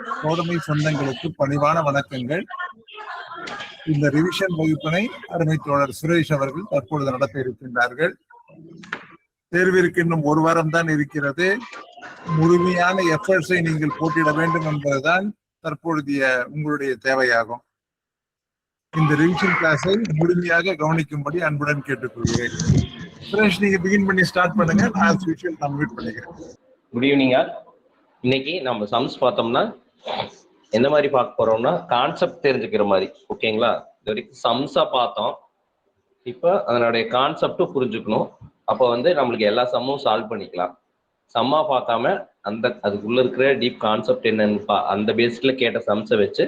தோழமை சொந்தங்களுக்கு பணிவான வணக்கங்கள். இந்த ரிவிஷன் வகுப்பினை அருமை தோழர் சுரேஷ் அவர்கள் தற்பொழுது நடத்த இருக்கின்றார்கள். தேர்விற்கு இன்னும் ஒரு வாரம் தான் இருக்கிறது. முழுமையான எஃபர்ட்ஸை நீங்கள் போட்டியிட வேண்டும் என்பதுதான் தற்பொழுதைய உங்களுடைய தேவையாகும். இந்த ரிவிஷன் கிளாஸை முழுமையாக கவனிக்கும்படி அன்புடன் கேட்டுக்கொள்கிறேன். சுரேஷ், நீங்க பிகின் பண்ணி ஸ்டார்ட் பண்ணுங்க. நான் மியூட் பண்ணிக்கிறேன். Good evening all. இன்னைக்கு நம்ம சம்ஸ் பார்த்தோம்னா எந்த மாதிரி பார்க்க போறோம்னா கான்செப்ட் தெரிஞ்சுக்கிற மாதிரி. ஓகேங்களா? இது வரைக்கும் சம்ஸா பார்த்தோம். இப்போ அதனுடைய கான்செப்டும் புரிஞ்சுக்கணும். அப்போ நம்மளுக்கு எல்லா சம்மும் சால்வ் பண்ணிக்கலாம். சம்மா பார்க்காம அதுக்குள்ள இருக்கிற டீப் கான்செப்ட் என்னன்னு அந்த பேசிக்ல கேட்ட சம்ஸை வச்சு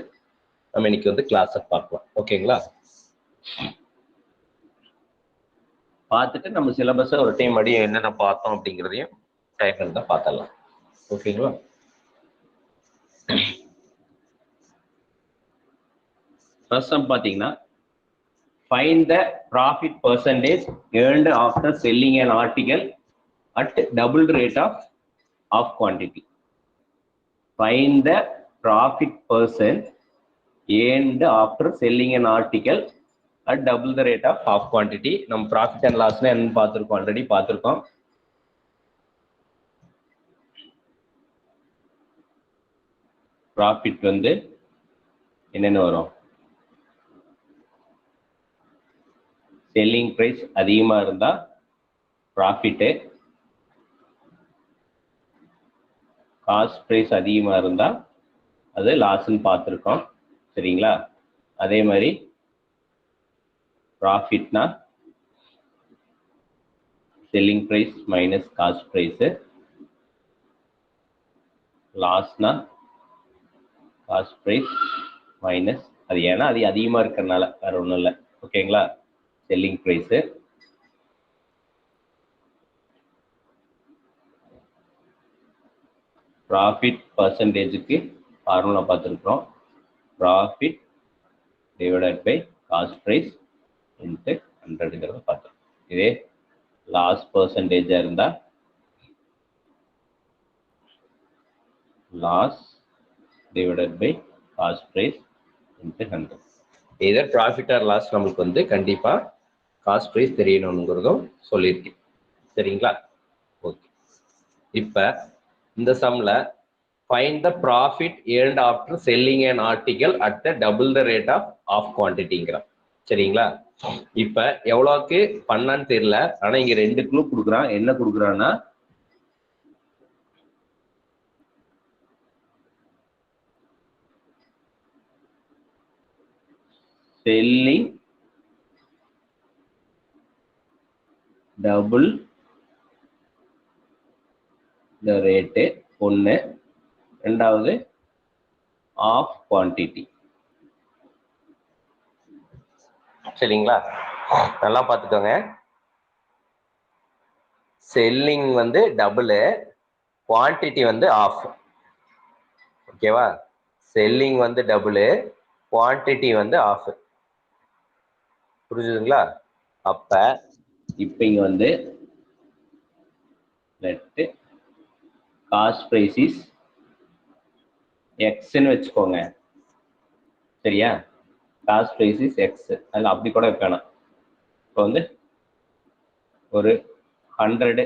நம்ம இன்னைக்கு கிளாஸை பார்க்கலாம். ஓகேங்களா? பார்த்துட்டு நம்ம சிலபஸை ஒரு டைம் அடி என்னென்ன பார்த்தோம் அப்படிங்கிறதையும் டைப் தான் பார்த்தலாம். ஓகேங்களா? ஃபர்ஸ்ட் சம் பார்த்தீங்கன்னா, find the profit percentage earned after selling an article at double rate of quantity. Find the profit percent earned after selling an article at double the rate of quantity. நம்ம profit and லாஸ்னா என்னன்னு பார்த்துருக்கோம், already பார்த்துருக்கோம். Profit என்னென்ன வரும்? Selling price அதிகமா இருந்தா profit, cost price அதிகமா இருந்தா அது லாஸ்ன்னு பார்த்துருக்கோம். சரிங்களா? அதே மாதிரி ப்ராஃபிட்னா selling price minus cost price, லாஸ்னா காஸ்ட் பிரைஸ் மைனஸ் அது, ஏன்னா அது அதிகமாக இருக்கிறதுனால வேற ஒன்றும் இல்லை. ஓகேங்களா? Selling price. ப்ராஃபிட் பர்சன்டேஜுக்கு ஃபார்முலா பார்த்துருக்குறோம். Profit divided by cost price into 100ங்கிறத பார்த்துருக்கோம். இதே லாஸ் பர்சன்டேஜாக இருந்தால் loss divided by cost price into 100. either profit or loss நமக்கு கண்டிப்பா காஸ்ட் பிரைஸ் தெரியணும்ங்கிறதும் சொல்லியிருக்கேன். சரிங்களா? ஓகே. இப்போ இந்த சம்ல find the profit earned after selling an article at the double the rate of quantityங்கிறான். சரிங்களா? இப்போ எவ்வளோக்கு பண்ணான்னு தெரியல, ஆனா இங்க 2 க்ளூ கொடுக்குறான். என்ன கொடுக்குறான்னா, selling double the rate ஒன்று, ரெண்டாவது of quantity. சரிங்களா? நல்லா பார்த்துக்கோங்க. Selling double, quantity half. ஓகேவா? Selling double, quantity half. புரிஞ்சுதுங்களா? அப்ப இப்ப இங்க லெட் காஸ்ட் பிரைஸ் இஸ் எக்ஸ்ன்னு வச்சுக்கோங்க. சரியா? Cost price is x. அதில் அப்படி கூட வைக்கணும். இப்போ ஒரு 100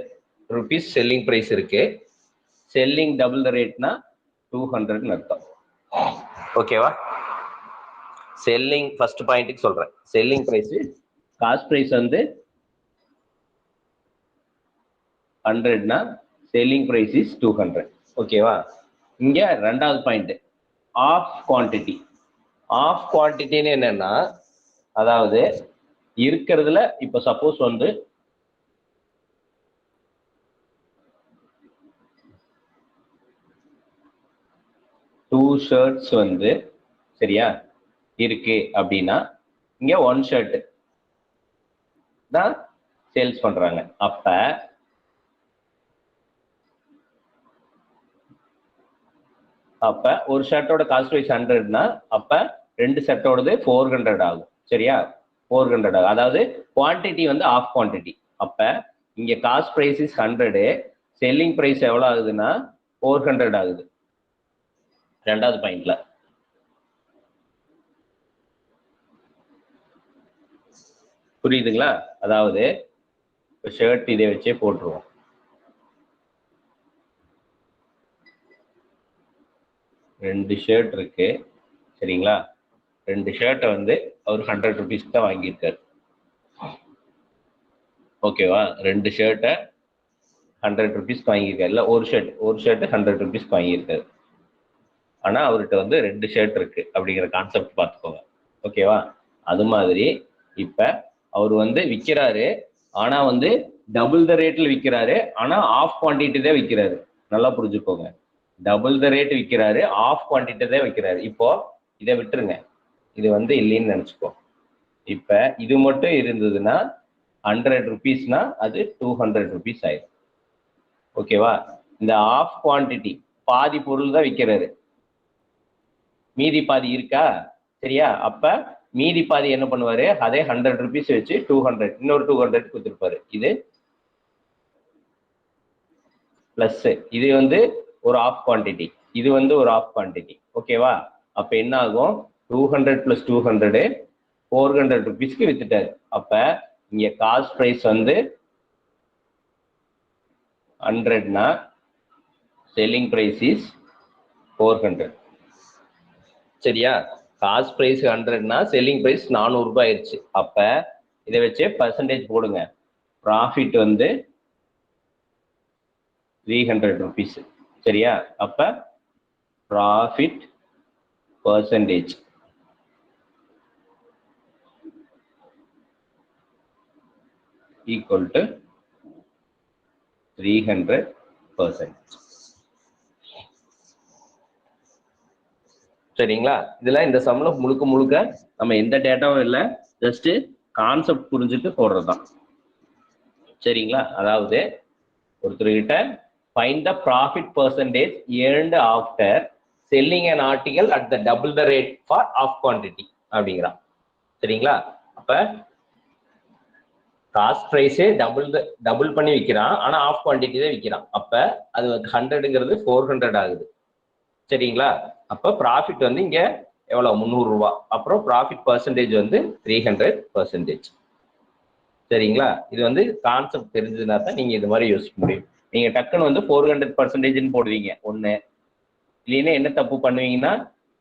rupees செல்லிங் பிரைஸ் இருக்கு. செல்லிங் டபுள் த ரேட்னா 200ன்னு அர்த்தம். ஓகேவா? செல்லிங் ஃபர்ஸ்ட் பாயிண்ட்டுக்கு சொல்றேன். செல்லிங் பிரைஸ், காஸ்ட் பிரைஸ் 100னா செல்லிங் பிரைஸ் இஸ் 200. ஓகேவா? இங்க ரெண்டாவது பாயிண்ட் ஆஃப் குவான்டிட்டி. ஆஃப் குவான்டிட்டின்னு என்னன்னா, அதாவது இருக்கிறதுல இப்ப சப்போஸ் 2 ஷர்ட்ஸ் சரியா இருக்கு அப்படின்னா, இங்க 1 ஷர்ட் தான் சேல்ஸ் பண்றாங்க. அப்ப ஒரு ஷர்ட்டோட காஸ்ட் பிரைஸ் 100னா அப்ப 2 ஷர்ட்டோடது 400 ஆகும். சரியா? 400 ஆகும். அதாவது குவான்டிட்டி ஆஃப் குவான்டிட்டி. அப்ப இங்க cost price is 100, selling price எவ்வளவு ஆகுதுன்னா 400 ஆகுது. ரெண்டாவது பாயிண்ட்ல புரியுதுங்களா? அதாவது ஷர்ட் இதை வச்சே போட்டுருவோம். ரெண்டு ஷர்ட் இருக்கு சரிங்களா? ரெண்டு ஷர்ட்டை வந்து அவர் 100 ருபீஸ்க்கு தான் வாங்கியிருக்காரு. ஓகேவா? ரெண்டு ஷர்ட்டை 100 ருபீஸ்க்கு வாங்கியிருக்காரு. இல்லை ஒரு ஷர்ட் 100 ருபீஸ்க்கு வாங்கியிருக்காரு. ஆனா அவர்கிட்ட வந்து ரெண்டு ஷர்ட் இருக்கு அப்படிங்கிற கான்செப்ட் பார்த்துக்கோங்க. ஓகேவா? அது மாதிரி இப்ப அவர் வந்து விற்கிறாரு, ஆனா வந்து டபுள் த ரேட்ல விற்கிறாரு, ஆனா ஆஃப் குவான்டிட்டி தான் விற்கிறாரு. நல்லா புரிஞ்சுக்கோங்க. டபுள் த ரேட் விற்கிறாரு, ஆஃப் குவான்டிட்டி தான் விற்கிறாரு. இப்போ இதை விட்டுருங்க, இது வந்து இல்லைன்னு நினைச்சுக்கோ. இப்ப இது மட்டும் இருந்ததுன்னா 100 ருபீஸ்னா அது 200 ருபீஸ் ஆயிடும். ஓகேவா? இந்த ஆஃப் குவான்டிட்டி பாதி பொருள் தான் விற்கிறாரு, மீதி பாதி இருக்கா? சரியா? அப்ப மீதி பாதி என்ன பண்ணுவாரு, அதே 100 ருபீஸ் வச்சு 200 இன்னொரு 200 கொடுத்துருப்பாரு. இது பிளஸ், இது வந்து ஒரு ஆஃப் குவான்டிட்டி, இது வந்து ஒரு ஆஃப் குவான்டிட்டி. ஓகேவா? அப்ப என்ன ஆகும், 200 + 200 400 ருபீஸ்க்கு வித்துட்டாரு. அப்ப இங்க காஸ்ட் பிரைஸ் வந்து 100னா செல்லிங் பிரைஸ் இஸ் 400. சரியா? காஸ்ட் பிரைஸ் 100னா செல்லிங் பிரைஸ் 400 ரூபாய் ஆயிடுச்சு. அப்ப இதை வச்சே பர்சன்டேஜ் போடுங்க. ப்ராஃபிட் வந்து 300 ருபீஸ். சரியா? அப்ப ப்ராஃபிட் பர்சன்டேஜ் ஈக்குவல் டு 300%. சரிங்களா? இதுல இந்த சம்ல முழுக்க முழுக்க நம்ம எந்த டேட்டாவும் இல்லை, ஜஸ்ட் கான்செப்ட் புரிஞ்சுட்டு போடுறதுதான். சரிங்களா? அதாவது ஒருத்தர்கிட்ட find the profit percentage earned after selling an article at the double the rate for half quantity அப்படிங்கிறான். சரிங்களா? அப்ப காஸ்ட் பிரைஸே டபுள் பண்ணி விற்கிறான், ஆனா ஆஃப் குவான்டிட்டி தான் விற்கிறான். அப்ப அது 100ங்கிறது 400 ஆகுது. சரிங்களா? அப்ப ப்ராஃபிட் வந்து இங்க எவ்வளவு, 300 ரூபாய். அப்புறம் ப்ராஃபிட் பர்சன்டேஜ் வந்து 300%. சரிங்களா? இது வந்து கான்செப்ட் தெரிஞ்சதுனா தான் நீங்க இது மாதிரி யோசிக்க முடியும். நீங்க டக்குன்னு வந்து 400%ன்னு போடுவீங்க ஒண்ணு, இல்லைன்னா என்ன தப்பு பண்ணுவீங்கன்னா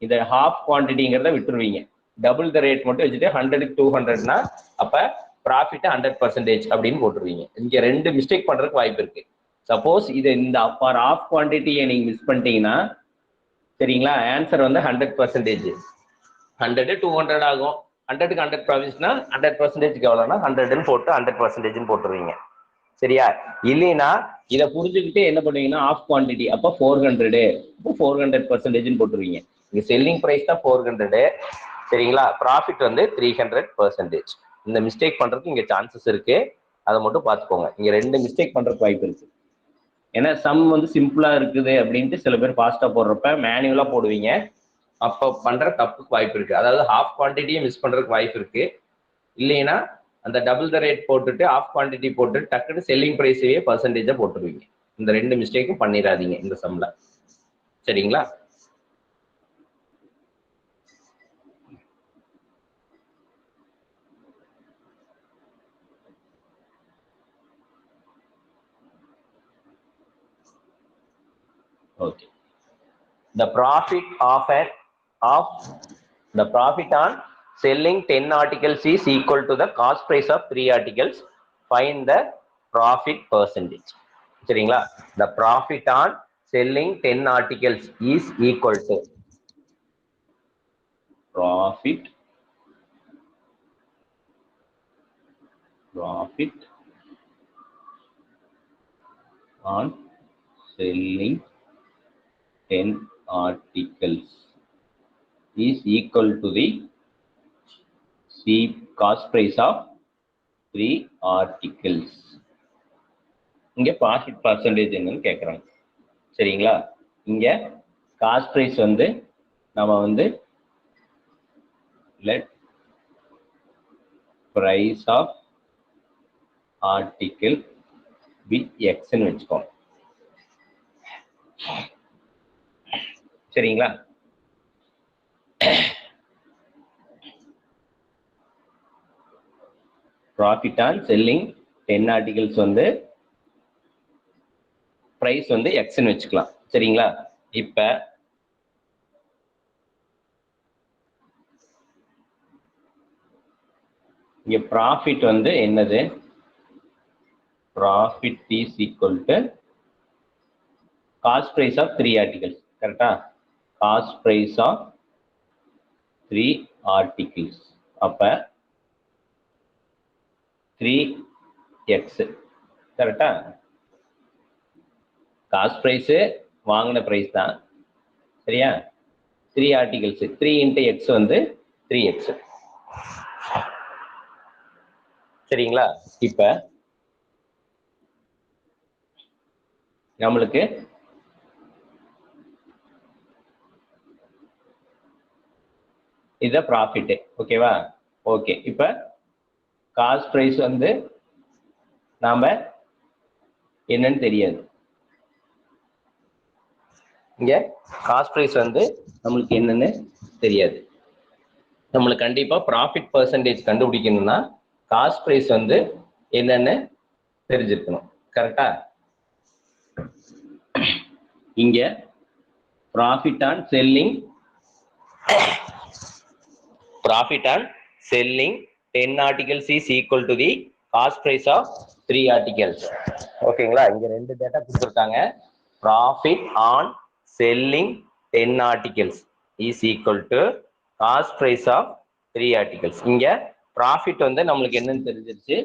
இந்த ஹாஃப் குவான்டிட்டிங்கிறத விட்டுருவீங்க. டபுள் த ரேட் மட்டும் வச்சுட்டு 100க்கு 200னா அப்ப ப்ராஃபிட் 100% அப்படின்னு போட்டுருவீங்க. இங்க ரெண்டு மிஸ்டேக் பண்றதுக்கு வாய்ப்பு இருக்கு. சப்போஸ் இது இந்த ஃபார் ஆஃப் குவான்டிட்டியை நீங்க மிஸ் பண்ணிட்டீங்கன்னா, சரிங்களா, ஆன்சர் வந்து 100%. 100 200 ஆகும். 100க்கு 100 ப்ராஃபிட்னா 100%க்கு எவ்வளோனா 100ன்னு போட்டு 100%ன்னு போட்டுருவீங்க. சரியா? இல்லைன்னா இதை புரிஞ்சுக்கிட்டு என்ன பண்ணுவீங்கன்னா ஆஃப் குவான்டிட்டி அப்போ 400, இப்போ 400%ன்னு போட்டுருவீங்க. இங்க செல்லிங் பிரைஸ் தான் 400, சரிங்களா, ப்ராஃபிட் வந்து 300%. இந்த மிஸ்டேக் பண்றதுக்கு இங்க சான்சஸ் இருக்கு, அதை மட்டும் பார்த்துக்கோங்க. இங்க ரெண்டு மிஸ்டேக் பண்றதுக்கு வாய்ப்பு இருக்கு. ஏன்னா சம் வந்து சிம்பிளா இருக்குது அப்படின்ட்டு சில பேர் ஃபாஸ்டா போடுறப்ப மேனுவலா போடுவீங்க, அப்போ பண்ற தப்புக்கு வாய்ப்பு இருக்கு. அதாவது ஹாஃப் குவான்டிட்டியை மிஸ் பண்றதுக்கு வாய்ப்பு இருக்கு. இல்லைன்னா அந்த டபுள் த ரேட் போட்டுட்டு ஆஃப் குவான்டிட்டி போட்டு டக்குன்னு செல்லிங் பிரைஸையே பர்சன்டேஜா போட்டுருவீங்க. இந்த ரெண்டு மிஸ்டேக்கும் பண்ணிடாதீங்க இந்த சம்ல. சரிங்களா? Okay. The profit on selling 10 articles is equal to the cost price of 3 articles. Find the profit percentage. சரிங்களா? The profit on selling 10 articles is equal to profit on selling 10 articles is equal to the cost price of 3 articles. இங்க profit percentage என்னன்னு கேட்குறாங்க. சரிங்களா? இங்க cost price வந்து நம்ம வந்து let price of article be எக்ஸ்ன்னு வச்சுக்கோங்க. சரிங்களா? ப்ராஃபிட் ஆன் செல்லிங் 10 ஆர்டிகல்ஸ் வந்து பிரைஸ் வந்து எக்ஸ்ன்னு வச்சுக்கலாம். சரிங்களா? இப்ப இங்க ப்ராஃபிட் வந்து என்னது? Profit is equal to cost price of 3 articles. கரெக்டா? Cost price of 3 articles. அப்ப 3x. கரெக்டா? காஸ்ட் பிரைஸ் வாங்கின பிரைஸ் தான். சரியா? 3 ஆர்டிகல்ஸ் 3 into x வந்து 3x. சரிங்களா? இப்ப நம்மளுக்கு இது ப்ராஃபிட். ஓகேவா? ஓகே. இப்ப காஸ்ட் பிரைஸ் வந்து நாம என்னன்னு தெரியாது. இங்க காஸ்ட் பிரைஸ் வந்து நம்மளுக்கு என்னன்னு தெரியாது. நம்மளுக்கு கண்டிப்பா ப்ராஃபிட் பெர்சன்டேஜ் கண்டுபிடிக்கணும்னா காஸ்ட் பிரைஸ் வந்து என்னன்னு தெரிஞ்சிருக்கணும். கரெக்டா? இங்க profit on selling 10 articles is equal to the cost price of 3 articles. ஓகேங்களா? இங்க ரெண்டு டேட்டா கொடுத்திருக்காங்க. Profit on selling 10 articles is equal to cost price of 3 articles. இங்க profit வந்து நம்மளுக்கு என்னன்னு தெரிஞ்சிருச்சு,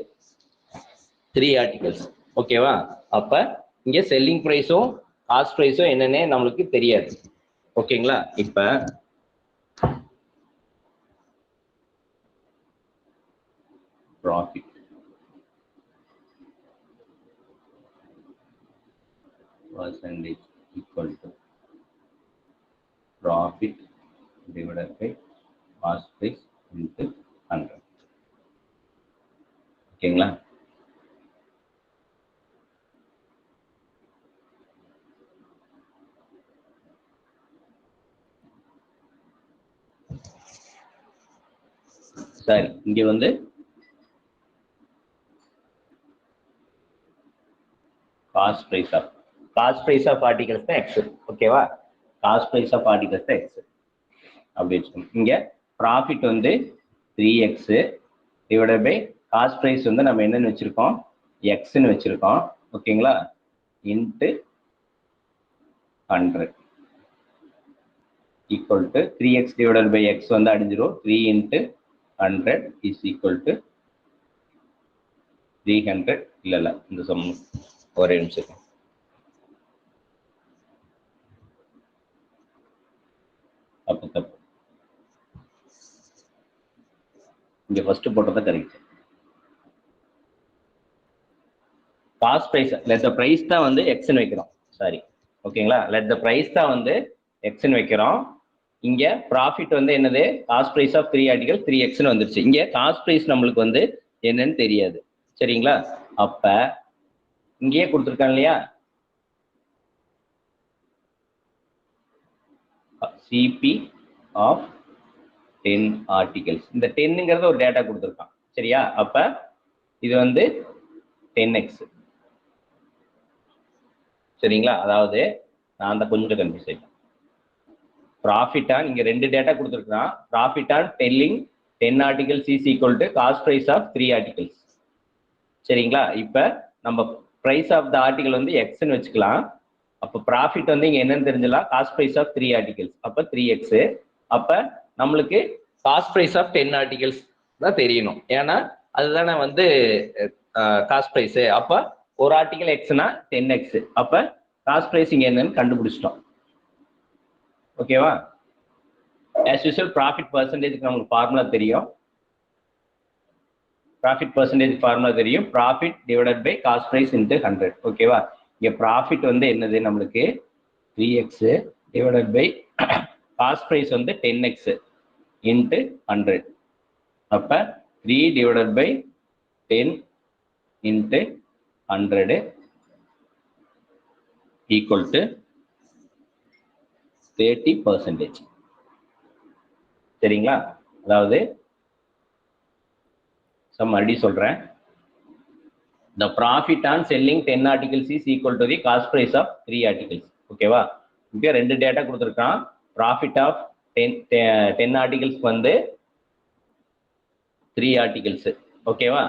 3 articles. ஓகேவா? அப்ப இங்க செல்லிங் பிரைஸும் காஸ்ட் பிரைஸும் என்னன்னே நம்மளுக்கு தெரியாது. ஓகேங்களா? இப்ப profit percentage equal to profit divided by cost price into 100. ஓகேங்களா? சரி, இங்க வந்து காஸ்ட் பிரைஸ் ஆஃப் ஆர்டிகல்ஸ் தான் எக்ஸ். ஓகேவா? காஸ்ட் பிரைஸ் ஆஃப் ஆர்டிகல்ஸ் தான் எக்ஸ் அப்படி வச்சுக்கணும். இங்க ப்ராஃபிட் வந்து 3x divided by cost price வந்து நம்ம என்னன்னு வச்சிருக்கோம், எக்ஸ்ன்னு வச்சிருக்கோம். ஓகேங்களா? Into 100 equal to 3x divided by x வந்து அடிஞ்சிரும். 3 into 100 இஸ் ஈக்குவல் டு 300. இல்ல இந்த சம் ஒரே நிமிஷம். தப்பு இங்க ஃபர்ஸ்ட் போட்டது correct. Cost price let the price தான் வந்து எக்ஸ்ன்னு வைக்கிறோம். சாரி, ஓகேங்களா? லெட் த பிரைஸ் தான் வந்து எக்ஸ்ன்னு வைக்கிறோம். இங்க ப்ராஃபிட் வந்து என்னது, காஸ்ட் பிரைஸ் ஆஃப் 3 ஆர்டிகல் 3xன்னு வந்துருச்சு. இங்க காஸ்ட் பிரைஸ் நம்மளுக்கு வந்து என்னன்னு தெரியாது. சரிங்களா? அப்ப இங்கேயே கொடுத்துருக்காங்க இல்லையா, சிபி ஆஃப் 10 ஆர்டிகல்ஸ். இந்த 10ங்கிறத ஒரு டேட்டா கொடுத்துருக்கான். சரியா? அப்ப இது வந்து 10x. சரிங்களா? அதாவது நான் அந்த கொஞ்சம் கன்ஃபியூஸ் ஆயிட்டேன். ப்ராஃபிட் ஆன் இங்க ரெண்டு டேட்டா கொடுத்துருக்கான். Profit on selling 10 articles is equal to cost price of 3 articles. சரிங்களா? இப்ப நம்ம பிரைஸ் ஆஃப் த ஆர்டிகல் வந்து எக்ஸ்ன்னு வச்சுக்கலாம். அப்ப ப்ராஃபிட் வந்து இங்க என்னன்னு தெரிஞ்சலாம், காஸ்ட் பிரைஸ் ஆஃப் 3 ஆர்டிகல்ஸ். அப்ப 3x. அப்ப நம்மளுக்கு காஸ்ட் பிரைஸ் ஆஃப் 10 ஆர்டிகல்ஸ் தான் தெரியணும். ஏன்னா அதுதானே வந்து காஸ்ட் பிரைஸ். அப்ப ஒரு ஆர்டிகல் எக்ஸ்னா 10x. அப்ப காஸ்ட் பிரைஸ் இங்க என்னன்னு கண்டுபிடிச்சிட்டோம். ஓகேவா? as usual ப்ராஃபிட் பர்சன்டேஜ்க்கு நமக்கு ஃபார்முலா தெரியும். ப்ராஃபிட் பர்சன்டேஜ் ஃபார்முலா தெரியும். Profit divided by cost price into 100. ஓகேவா? இங்க ப்ராஃபிட் வந்து என்னது நம்மளுக்கு 3x divided by cost price வந்து 10x இன்டு 100. அப்ப 3 divided by 10 into 100 equal to 30%. சரிங்களா? அதாவது மறுபடியும் சொல்றேன். The profit on selling 10 articles is equal to the cost price of 3 articles. ஓகேவா? இங்க ரெண்டு டேட்டா கொடுத்துருக்கான். Profit of 10 articles வந்து 3 articles. ஓகேவா?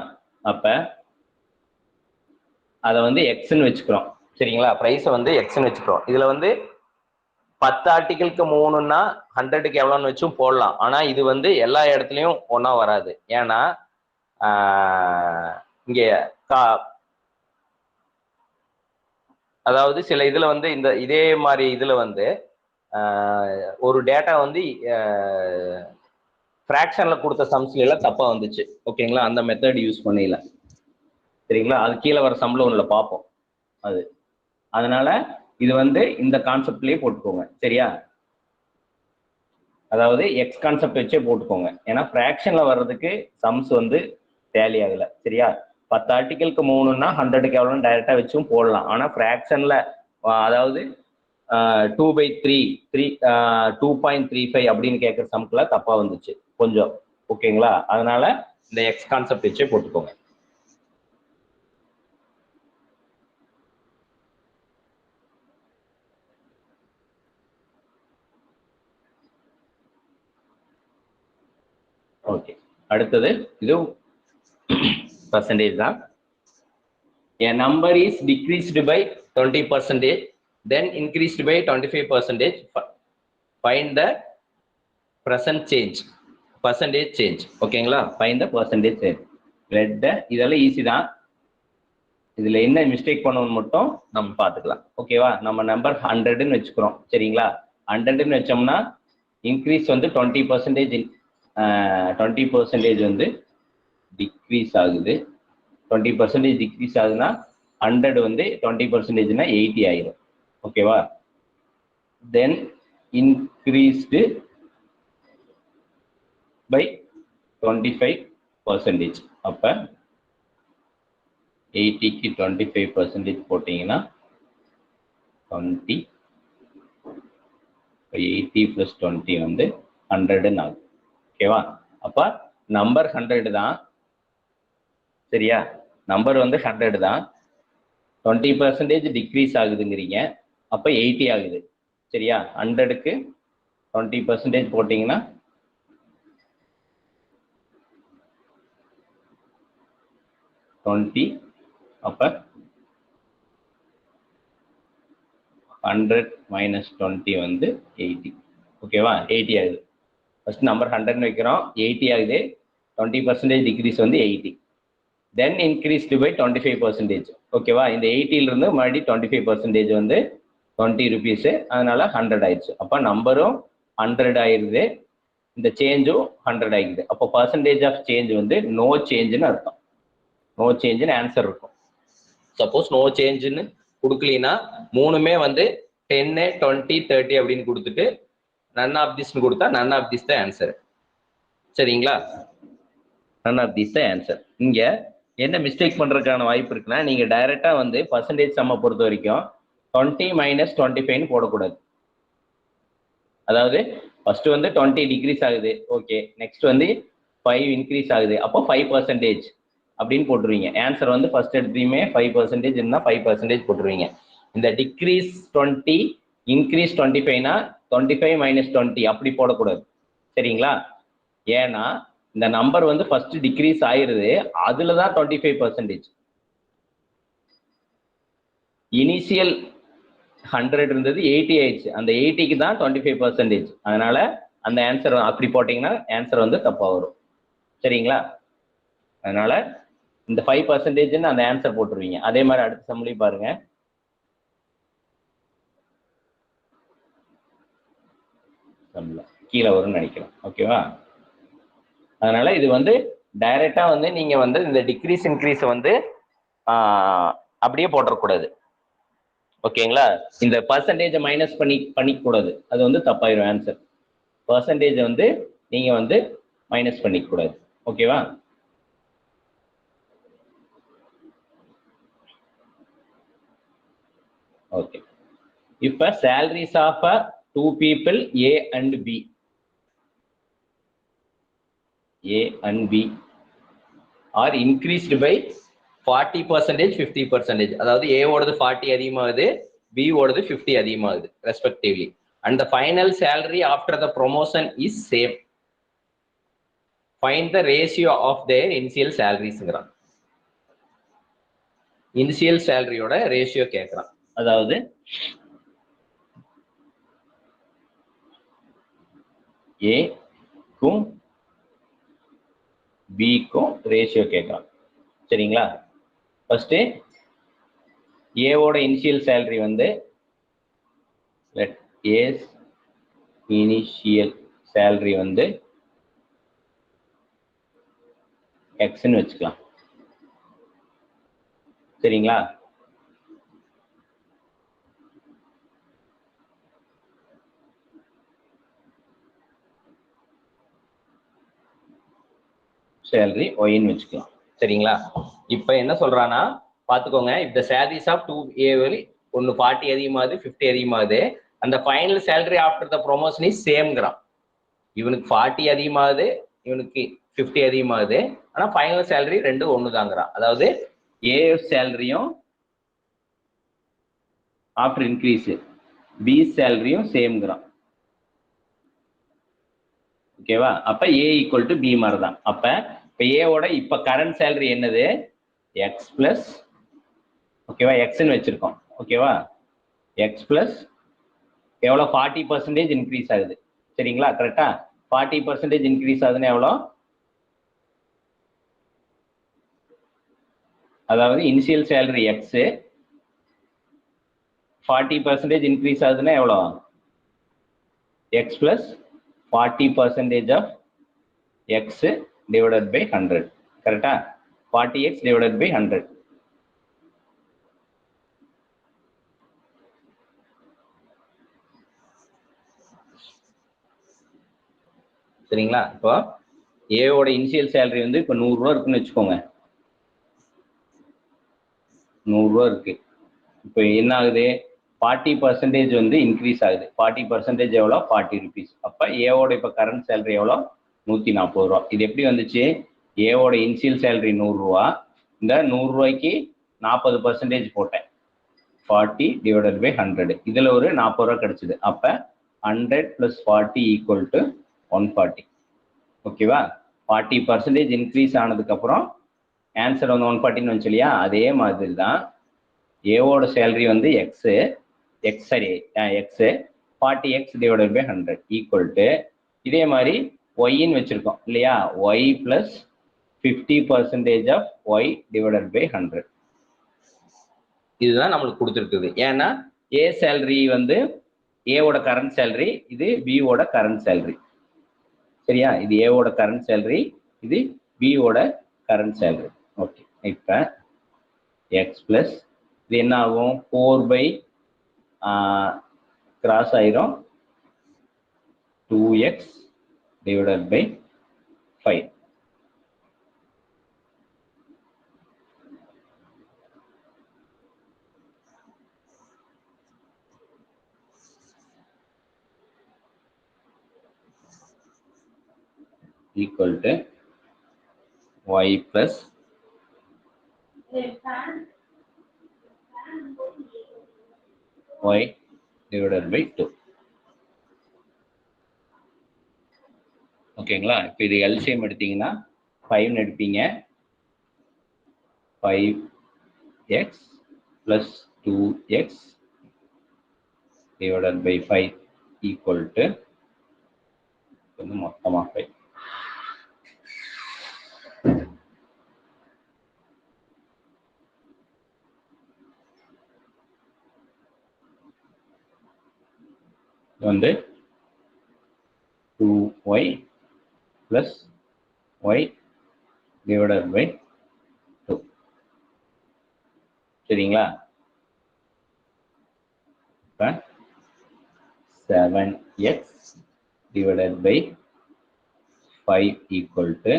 அப்ப அதை வந்து எக்ஸ்ன்னு வச்சுக்கிறோம். சரிங்களா? பிரைஸை வந்து எக்ஸ்ன்னு வச்சுக்கிறோம். இதுல வந்து 10 ஆர்டிகிளுக்கு 3ன்னா 100க்கு எவ்வளோன்னு வச்சும் போடலாம். ஆனா இது வந்து எல்லா இடத்துலையும் ஒன்றா வராது. ஏன்னா இங்கே அதாவது சில இதுல வந்து இதே மாதிரி இதுல வந்து ஒரு டேட்டா வந்து ஃப்ராக்ஷன்ல கொடுத்த சம்ஸ்ல எல்லாம் தப்பா வந்துச்சு. ஓகேங்களா? அந்த மெத்தட் யூஸ் பண்ணல. சரிங்களா? அது கீழே வர சம்ல ஒண்ணுல பார்ப்போம். அதனால இது வந்து இந்த கான்செப்ட்லயே போட்டுக்கோங்க. சரியா? அதாவது எக்ஸ் கான்செப்ட் வச்சே போட்டுக்கோங்க. ஏன்னா ஃப்ராக்ஷன்ல வர்றதுக்கு சம்ஸ் வந்து டேலி ஆகல. சரியா? 10 ஆர்டிகிளுக்கு 3ன்னா 100க்கு எவ்வளோன்னு டைரக்டா வச்சும் போடலாம். ஆனா ஃப்ராக்ஷன்ல அதாவது 2/3 2.35 அப்படின்னு கேட்குற சம்க்குல தப்பா வந்துச்சு கொஞ்சம். ஓகேங்களா? அதனால இந்த எக்ஸ் கான்செப்ட் வச்சே போட்டுக்கோங்க. ஓகே, அடுத்தது இது பர்சன்டேஜ் தான். A number is decreased by 20%, then increased by 25%. Find the percentage change. ஓகேங்களா? find the percentage change. இதெல்லாம் ஈஸி தான். இதுல என்ன மிஸ்டேக் பண்ணணும் மட்டும் நம்ம பார்த்துக்கலாம். ஓகேவா? நம்ம நம்பர் 100ன்னு வச்சுக்கிறோம். சரிங்களா? 100ன்னு வச்சோம்னா இன்க்ரீஸ் வந்து 20% 20% வந்து டிக்ரீஸ் ஆகுது. 20% டிக்ரீஸ் ஆகுதுன்னா 100 வந்து 20%னா 80 ஆயிரும். ஓகேவா? தென் இன்க்ரீஸ்டு பை 25%. அப்ப 80க்கு 25% போட்டீங்கன்னா 20 80 + 20 வந்து 100ன்னு ஆகும். ஓகேவா? அப்ப நம்பர் 100 தான். சரியா? நம்பர் வந்து 100 தான். 20% டிக்ரீஸ் ஆகுதுங்கிறீங்க. அப்ப 80 ஆகுது. சரியா? 100க்கு 20% போட்டீங்கன்னா 20. அப்ப 100 - 20 வந்து 80. ஓகேவா? 80 ஆகுது. ஃபர்ஸ்ட் நம்பர் 100ன்னு வைக்கிறோம், 80 ஆகுது. 20% டிக்ரீஸ் வந்து 80. தென் இன்க்ரீஸ்டு பை 25%. ஓகேவா? இந்த 80ல இருந்து மறுபடியும் 25% வந்து 20 rupees. அதனால 100 ஆயிடுச்சு. அப்ப நம்பரும் 100 ஆயிருது, இந்த சேஞ்சும் 100 ஆயிடுது. அப்போ பர்சன்டேஜ் ஆஃப் சேஞ்ச் வந்து நோ சேஞ்சுன்னு அர்த்தம். நோ சேஞ்சுன்னு ஆன்சர் இருக்கும். சப்போஸ் நோ சேஞ்சுன்னு கொடுக்கலனா மூணுமே வந்து 10, 20, 30 அப்படின்னு கொடுத்துட்டு நன் ஆஃப் திஸ்ன்னு கொடுத்தா நன் ஆஃப் திஸ் தான் ஆன்சர். சரிங்களா? நன் ஆஃப் திஸ் தான் ஆன்சர். இங்க என்ன மிஸ்டேக் பண்றதுக்கான வாய்ப்பு இருக்குன்னா, நீங்க டைரக்டா வந்து பர்சன்டேஜ் சம்மை பொறுத்த வரைக்கும் 20 - 25ன்னு போடக்கூடாது. அதாவது ஃபர்ஸ்ட் வந்து 20 டிக்ரீஸ் ஆகுது. ஓகே, நெக்ஸ்ட் வந்து 5 இன்க்ரீஸ் ஆகுது. அப்போ 5% அப்படின்னு போட்டுருவீங்க. ஆன்சர் வந்து ஃபர்ஸ்ட் எடுத்தையுமே 5% இருந்தா 5% போட்டுருவீங்க. இந்த டிக்ரீஸ் 20 இன்க்ரீஸ் 25னா 25 - 20 அப்படி போடக்கூடாது. சரிங்களா? ஏன்னா இந்த நம்பர் வந்து ஃபர்ஸ்ட் டிக்ரீஸ் ஆயிருது, அதுலதான் 25%. இனிஷியல் 100 இருந்தது, 80 ஆயிடுச்சு. அந்த 80க்கு தான் 25%. அதனால அந்த ஆன்சர் அப்படி போட்டீங்கன்னா ஆன்சர் வந்து தப்பா வரும். சரிங்களா? அதனால இந்த 5% அந்த ஆன்சர் போட்டுருவீங்க. அதே மாதிரி அடுத்த சம்லையும் பாருங்க. கீழே வரும்னு நினைக்கிறேன். ஓகேவா? அதனால இது வந்து டைரக்டா வந்து நீங்க வந்து இந்த டிக்ரீஸ் இன்க்ரீஸ் வந்து அப்படியே போட்டக்கூடாது. ஓகேங்களா? இந்த பர்சன்டேஜை மைனஸ் பண்ணிக்க கூடாது. அது வந்து தப்பாயிரும் ஆன்சர். பர்சன்டேஜ் வந்து நீங்க வந்து மைனஸ் பண்ணிக்க கூடாது. ஓகேவா? ஓகே. இப்ப salaries of 2 people A and B. A and B. Are increased by 40%, 50%. அதாவது A ஓடது 40 அதிகமாகுது, B ஓடது 50 அதிகமாகுது respectively. And the final salary after the promotion is same. Find the ratio of their initial salaries-ங்கறான். Initial சேலரியோட ratio கேட்கறான். அதாவது ஏக்கும் பிக்கும் ratio கேட்கறான். சரிங்களா? ஃபர்ஸ்ட் ஏவோட இனிஷியல் சேலரி வந்து லெட் ஏஸ் இனிஷியல் சேலரி வந்து எக்ஸ்ன்னு வச்சுக்கலாம். சரிங்களா? சேலரி ஒய்ன்னு வச்சுக்கலாம். சரிங்களா? இப்ப என்ன சொல்றானா பாத்துக்கோங்க. if the salaries of 2A ஒன்னு 40 அதிகமாகுது, 50 அதிகமாகுது, அந்த final salary after the promotion is சேம்ங்கிறான். இவனுக்கு 40 அதிகமாகுது, இவனுக்கு 50 அதிகமாகுது, ஆனா ஃபைனல் சேலரி ரெண்டு ஒண்ணுதாங்கிறான். அதாவது ஏ சேலரியும் ஆஃப்டர் இன்க்ரீஸ், பி சேலரியும் சேம்ங்கிறான். ஓகேவா? அப்ப ஏ ஈக்குவல் டு பி மாதிரி தான். அப்ப இப்ப ஏவோட இப்ப கரண்ட் சேலரி என்னது? எக்ஸ் பிளஸ், ஓகேவா, எக்ஸ்ன்னு வச்சிருக்கோம். ஓகேவா? எக்ஸ் பிளஸ் எவ்வளோ 40% இன்க்ரீஸ் ஆகுது. சரிங்களா? கரெக்டா? 40% இன்க்ரீஸ் ஆகுதுன்னு எவ்வளோ? அதாவது இனிஷியல் சேலரி எக்ஸ் 40% இன்க்ரீஸ் ஆகுதுன்னா எவ்வளோ? X plus 40% of x divided by 100. கரெக்டா? 40x divided by 100. சரிங்களா? இப்போ ஏவோட இனிஷியல் சேலரி வந்து இப்போ 100 ரூபா இருக்குன்னு வச்சுக்கோங்க. 100 ரூபா இருக்கு. இப்போ என்ன ஆகுது? 40% வந்து இன்க்ரீஸ் ஆகுது. 40% எவ்வளோ? 40 ருபீஸ். அப்போ ஏவோட இப்போ கரண்ட் சேலரி எவ்வளோ? 140 ரூபா. இது எப்படி வந்துச்சு? ஏவோட இனிஷியல் சேலரி 100 ரூபா, இந்த 100 ரூபாய்க்கு 40% போட்டேன், 40 டிவைடட் பை 100. இதுல ஒரு 40 ரூபா கிடைச்சது. அப்ப 100 பிளஸ் 40 ஈக்குவல் டு 140. ஓகேவா? 40% இன்க்ரீஸ் ஆனதுக்கு அப்புறம் ஆன்சர் வந்து 140 வந்துச்சு இல்லையா? அதே மாதிரி தான் ஏவோட சேலரி வந்து x 40x divided by 100 equal to இதே மாதிரி ஒய்ன்னு வச்சிருக்கோம் இல்லையா? Y plus 50% of y divided by 100. இதுதான் நம்மளுக்கு கொடுத்துருக்குது. ஏன்னா ஏ சேலரி வந்து ஏவோட கரண்ட் சேலரி, இது பியோட கரண்ட் சேலரி. சரியா? இது ஏவோட கரண்ட் சேலரி, இது பியோட கரண்ட் சேலரி. ஓகே. இப்ப எக்ஸ் பிளஸ் இது என்ன ஆகும்? 4 பை கிராஸ் ஆயிரும் 2x divided by 5. equal to y plus y divided by 2. ஓகேங்களா? இப்போ இது எல்சிஎம் எடுத்தீங்கன்னா 5 எடுப்பீங்க. 5x plus 2x divided by 5 equal to மொத்தமா 5. வந்து 2y plus y divided by 2. சரிங்களா? இப்போ 7x divided by 5 equal to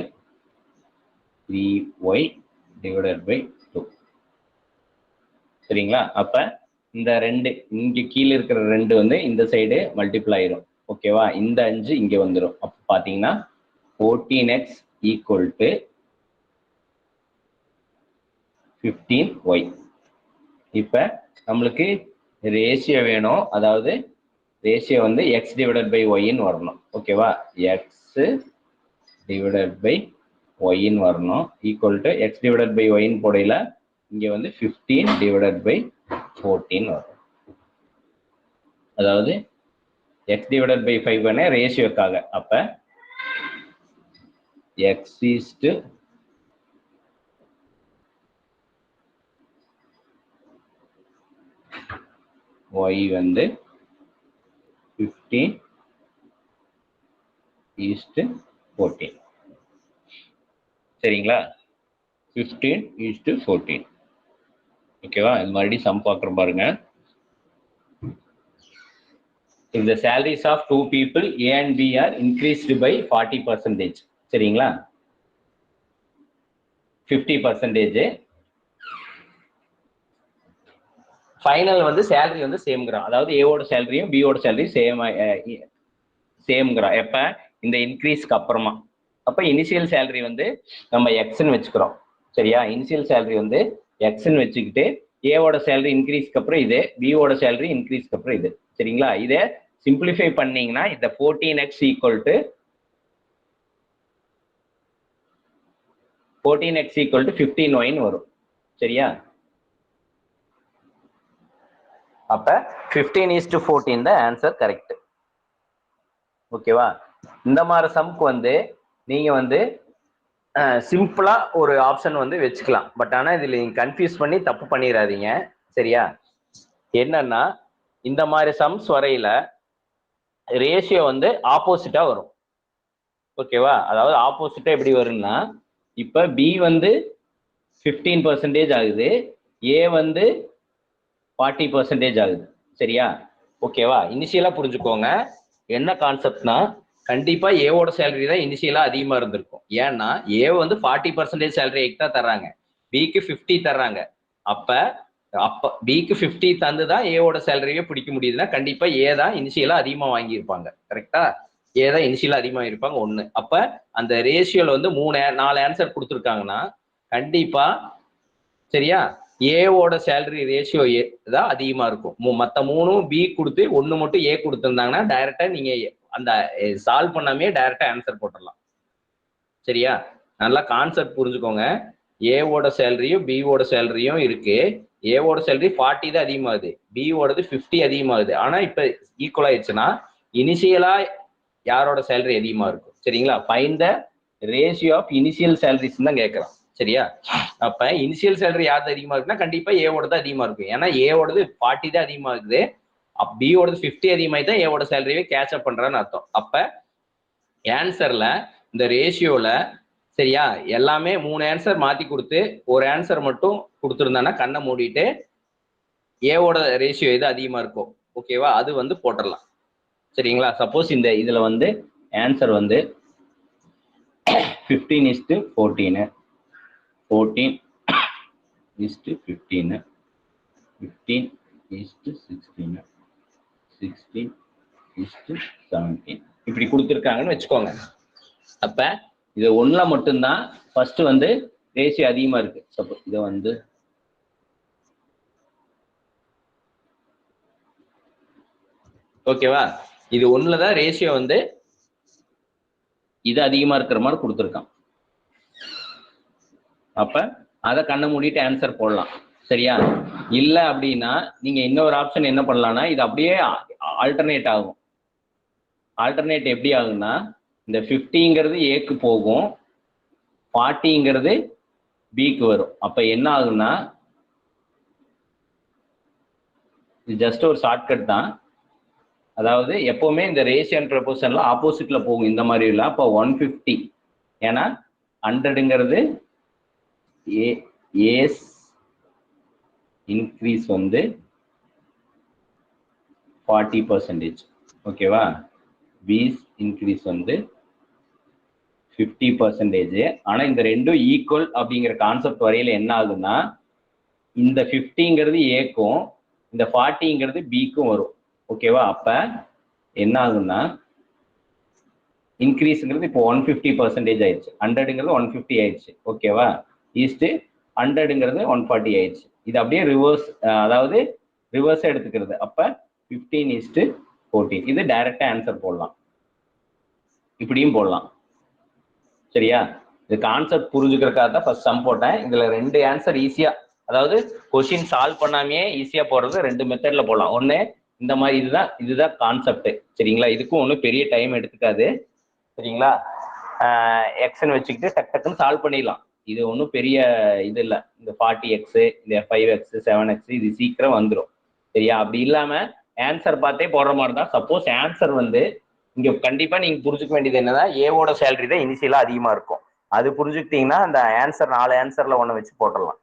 3y divided by 2. சரிங்களா? அப்ப இந்த ரெண்டு இங்க கீழே இருக்கிற ரெண்டு வந்து இந்த சைடு மல்டிப்ளை ஆயிரும். ஓகேவா? இந்த 5 இங்க வந்துடும். அப்ப பாத்தீங்கன்னா 14x ஈக்குவல் டு 15y. இப்ப நம்மளுக்கு ரேஷியோ வேணும், அதாவது ரேஷியோ வந்து எக்ஸ் டிவைடட் பை ஒய்ன்னு வரணும். ஓகேவா, எக்ஸ் டிவைடட் பை ஒய்ன்னு வரணும். Equal to x divided by ஒய்ன்னு போடையில இங்க வந்து 15 டிவைடட் பை 14 வரும். அதாவது எக்ஸ் டிவைடட் பை 5 பண்ண ரேஷியோக்காக. அப்ப எக்ஸ் ஈஸ்ட் y வந்து 15:14. சரிங்களா, 15:14. ஓகேவா, இது மாதிரி சம் பார்க்குறோம் பாருங்க. If the salaries of two people A and B are increased by 40%, சரிங்களா, 50%, ஃபைனல் வந்து சேலரி வந்து சேம்ங்கிறான். அதாவது ஏவோட சேலரியும் பியோட சேலரியும் சேம்ங்கிறான். எப்ப இந்த இன்க்ரீஸ்க்கு அப்புறமா. அப்ப இனிஷியல் சேலரி வந்து நம்ம எக்ஸ்ன்னு வச்சுக்கிறோம். சரியா, இனிஷியல் சேலரி வந்து எக்ஸ்ன்னு வச்சுக்கிட்டு ஏவோட சேலரி இன்க்ரீஸ்க்கு அப்புறம் இது, பியோட சேலரி இன்க்ரீஸ்க்கு அப்புறம் இது. சரிங்களா, இதை சிம்பிளிஃபை பண்ணீங்கன்னா இந்த 14x ஈக்குவல் டு 15y வரும். சரியா, அப்ப 15:14 தான் ஆன்சர் கரெக்ட். ஓகேவா, இந்த மாதிரி சம்க்கு வந்து நீங்க வந்து சிம்பிளா ஒரு ஆப்ஷன் வந்து வச்சுக்கலாம். பட் ஆனா இதுல நீங்க கன்ஃபியூஸ் பண்ணி தப்பு பண்ணிடாதீங்க. சரியா, என்னன்னா இந்த மாதிரி சம்ஸ் வரையில ரேஷியோ வந்து ஆப்போசிட்டா வரும். ஓகேவா, அதாவது ஆப்போசிட்டா எப்படி வரும்னா, இப்ப பி வந்து 15% ஆகுது, ஏ வந்து 40% ஆகுது. சரியா, ஓகேவா, இனிஷியலா புரிஞ்சுக்கோங்க. என்ன கான்செப்ட்னா, கண்டிப்பா ஏவோட சேலரி தான் இனிஷியலா அதிகமா இருந்திருக்கும். ஏன்னா ஏ வந்து 40% சேலரி தான் தர்றாங்க, பிக்கு 50 தர்றாங்க. அப்ப பிக்கு 50 தந்து தான் ஏவோட சேலரியே பிடிக்க முடியுதுன்னா கண்டிப்பா ஏ தான் இனிஷியலா அதிகமா வாங்கியிருப்பாங்க. கரெக்டா, ஏ தான் இனிஷியலா அதிகமா இருப்பாங்க. ஒண்ணு. அப்ப அந்த ரேஷியோல வந்து 4 ஆன்சர் கொடுத்துருக்காங்கன்னா கண்டிப்பா, சரியா, ஏவோட சேலரி ரேஷியோ தான் அதிகமா இருக்கும். மத்த 3 பி கொடுத்து 1 மட்டும் ஏ கொடுத்துருந்தாங்கன்னா டைரக்டா நீங்க அந்த சால்வ் பண்ணாமே டைரக்டா ஆன்சர் போட்டுடலாம். சரியா, நல்லா கான்செப்ட் புரிஞ்சுக்கோங்க. ஏவோட சேலரியும் பிஓட சேலரியும் இருக்கு. ஏவோட சேலரி 40 தான் அதிகமாகுது, பிஓடது 50 அதிகமாகுது. ஆனா இப்ப ஈக்குவல் ஆயிடுச்சுன்னா இனிஷியலா யாரோட சேலரி அதிகமா இருக்கும். சரிங்களா, find the ratio of initial salaries தான் கேட்கறான். சரியா, அப்ப இனிஷியல் சேலரி யாருக்கு அதிகமா இருக்குன்னா கண்டிப்பா ஏவோட தான் அதிகமா இருக்கும். ஏன்னா ஏவோடது 40 தான் அதிகமா இருக்குது, பிஓடது 50 அதிகமாகி தான் ஏவோட சேலரியே கேட்ச் அப் பண்றான்னு அர்த்தம். அப்ப ஆன்சர்ல இந்த ரேஷியோல, சரியா, எல்லாமே 3 ஆன்சர் மாத்தி கொடுத்து ஒரு ஆன்சர் மட்டும் கொடுத்துருந்தானா கண்ணை மூடிட்டு ஏவோட ரேஷியோ எது அதிகமா இருக்கும், ஓகேவா, அது வந்து போட்டுடலாம். சரிங்களா, சப்போஸ் இந்த இதுல வந்து ஆன்சர் வந்து 15:14, 14:15, 15:16, 16:17 இப்படி கொடுத்துருக்காங்கன்னு வச்சுக்கோங்க. அப்ப இது ஒண்ணுல மட்டும்தான் ஃபர்ஸ்ட் வந்து ரேஷியோ அதிகமா இருக்கு. சப்போஸ் இதை வந்து ஓகேவா, இது ஒண்ணுலதான் ரேஷியோ வந்து இது அதிகமா இருக்கிற மாதிரி கொடுத்துருக்கான். அப்ப அதை கண்ணை மூடிட்டு ஆன்சர் போடலாம். சரியா, இல்ல அப்படின்னா நீங்க இன்னொரு ஆப்ஷன் என்ன பண்ணலாம்னா, இது அப்படியே ஆல்டர்னேட் ஆகும். ஆல்டர்னேட் எப்படி ஆகும்னா, இந்த 50ங்கிறது ஏக்கு போகும், 40ங்கிறது பிக்கு வரும். அப்ப என்ன ஆகும்னா, இது ஜஸ்ட் ஒரு ஷார்ட்கட் தான். அதாவது எப்பவுமே இந்த ரேஷியோ அண்ட் ப்ரொபோர்ஷன்ல ஆப்போசிட்ல போகும் இந்த மாதிரி இல்லை. அப்போ 150, ஏன்னா 100ங்கிறது ஏஸ் இன்க்ரீஸ் வந்து 40%. ஓகேவா, பிஸ் இன்க்ரீஸ் வந்து 50%. ஆனா இந்த ரெண்டும் ஈக்குவல் அப்படிங்கிற கான்செப்ட் வரையில என்ன ஆகுதுன்னா, இந்த 50ங்கிறது ஏக்கும் இந்த 40ங்கிறது பிக்கும் வரும். ஓகேவா, அப்ப என்ன ஆகும்னா இன்க்ரீஸ்ங்கிறது இப்போ 150% ஆயிடுச்சு, 100ங்கிறது 150 ஆயிடுச்சு. ஓகேவா, ஈஸ்ட் 100ங்கிறது 140 ஆயிடுச்சு. இது அப்படியே ரிவர்ஸ், அதாவது ரிவர்ஸ் எடுத்துக்கிறது. அப்ப 15:14. இது டைரக்டா ஆன்சர் போடலாம், இப்படியும் போடலாம். சரியா? இது கான்செப்ட் புரிஞ்சுக்கிறதுக்காக தான் ஃபர்ஸ்ட் சம் போட்டேன். இதுல 2 ஆன்சர் ஈஸியா, அதாவது கொஸ்டின் சால்வ் பண்ணாமையே ஈஸியா போடுறது 2 மெத்தட்ல போடலாம். ஒண்ணு இந்த மாதிரி, இதுதான் கான்செப்ட். சரிங்களா? இதுக்கும் ஒன்றும் பெரிய டைம் எடுத்துக்காது. சரிங்களா? எக்ஸ்ன்னு வச்சுக்கிட்டு டக்குன்னு சால்வ் பண்ணிடலாம். இது ஒன்றும் பெரிய இது இல்லை. இந்த 40x, இந்த 5x, 7x இது சீக்கிரம் வந்துடும். சரியா? அப்படி இல்லாம ஆன்சர் பார்த்தே போடுற மாதிரி தான். சப்போஸ் ஆன்சர் வந்து இங்க கண்டிப்பா நீங்க புரிஞ்சுக்க வேண்டியது என்னன்னா, ஏவோட சேலரி தான் இனிஷியலா அதிகமா இருக்கும். அது புரிஞ்சுக்கிட்டீங்கன்னா அந்த ஆன்சர் 4 ஆன்சர்ல ஒண்ணு வச்சு போட்டுடலாம்.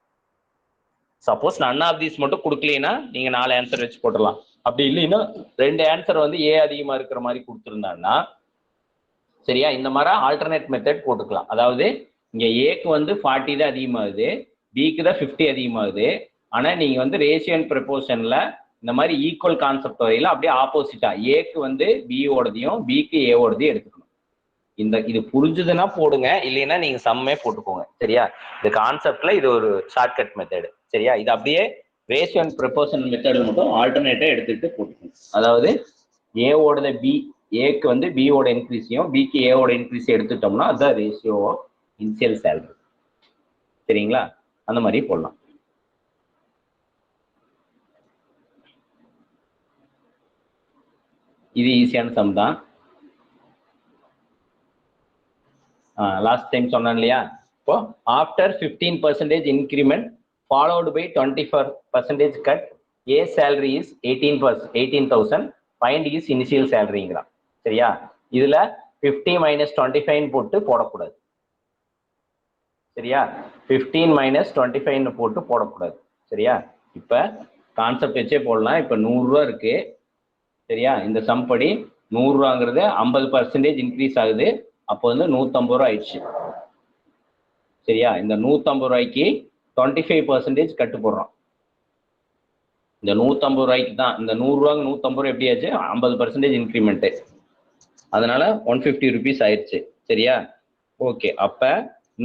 சப்போஸ் நன் ஆஃப் தீஸ் மட்டும் கொடுக்கலனா நீங்க 4 ஆன்சர் வச்சு போட்டுடலாம். அப்படி இல்லைன்னா 2 ஆன்சர் வந்து ஏ அதிகமா இருக்கிற மாதிரி கொடுத்துருந்தாங்கன்னா, சரியா, இந்த மாதிரி ஆல்டர்னேட் மெத்தட் போட்டுக்கலாம். அதாவது இங்க ஏக்கு வந்து 40 தான் அதிகமாகுது, பிக்கு தான் 50 அதிகமாகுது. ஆனா நீங்க வந்து ரேஷியோ அண்ட் ப்ரொபோர்ஷன்ல இந்த மாதிரி ஈக்குவல் கான்செப்ட் வரையில அப்படியே ஆப்போசிட்டா ஏக்கு வந்து பியோடதையும் பிக்கு ஏவோடதையும் எடுத்துக்கணும். இது புரிஞ்சுதுன்னா போடுங்க, இல்லைன்னா நீங்க சம்மே போட்டுக்கோங்க. சரியா? இந்த கான்செப்ட்ல இது ஒரு ஷார்ட்கட் மெத்தடு. சரியா? இது அப்படியே ரேஷியோ அண்ட் ப்ரொபோர்ஷன் மெத்தடு மட்டும் ஆல்டர்னேட்டா எடுத்துட்டு போட்டுக்கணும். அதாவது ஏவோட பி, ஏக்கு வந்து பியோட இன்க்ரீஸையும் பிக்கு ஏவோட இன்க்ரீஸையும் எடுத்துட்டோம்னா அதுதான் ரேஷியோ ஆஃப் இனிஷியல் சேலரி. சரிங்களா? அந்த மாதிரி போடலாம். இது ஈஸியான சம் தான். லாஸ்ட் டைம் சொன்னேன் இல்லையா? இப்போ after 15% increment followed by 24% cut, A salary is 18,000, find is initial சேலரிங்கிறான். சரியா? இதுல 50 - 25 போட்டு போடக்கூடாது. சரியா? 15 - 25 போட்டு போடக்கூடாது. சரியா? இப்ப கான்செப்ட் வச்சே போடலாம். இப்ப 100 ரூபா இருக்கு. சரியா? இந்த சம் படி 100 ரூபாங்கிறது 50% இன்க்ரீஸ் ஆகுது. அப்போ வந்து 150 ரூபா ஆயிடுச்சு. சரியா? இந்த 150 ரூபாய்க்கு 25% கட்டு போடுறோம். இந்த 150 ரூபாய்க்கு தான், இந்த 100 ரூபாய்க்கு 150 ரூபாய் எப்படி ஆச்சு? 50% இன்க்ரிமெண்ட். அதனால 150 ருபீஸ் ஆயிடுச்சு. சரியா? ஓகே. அப்ப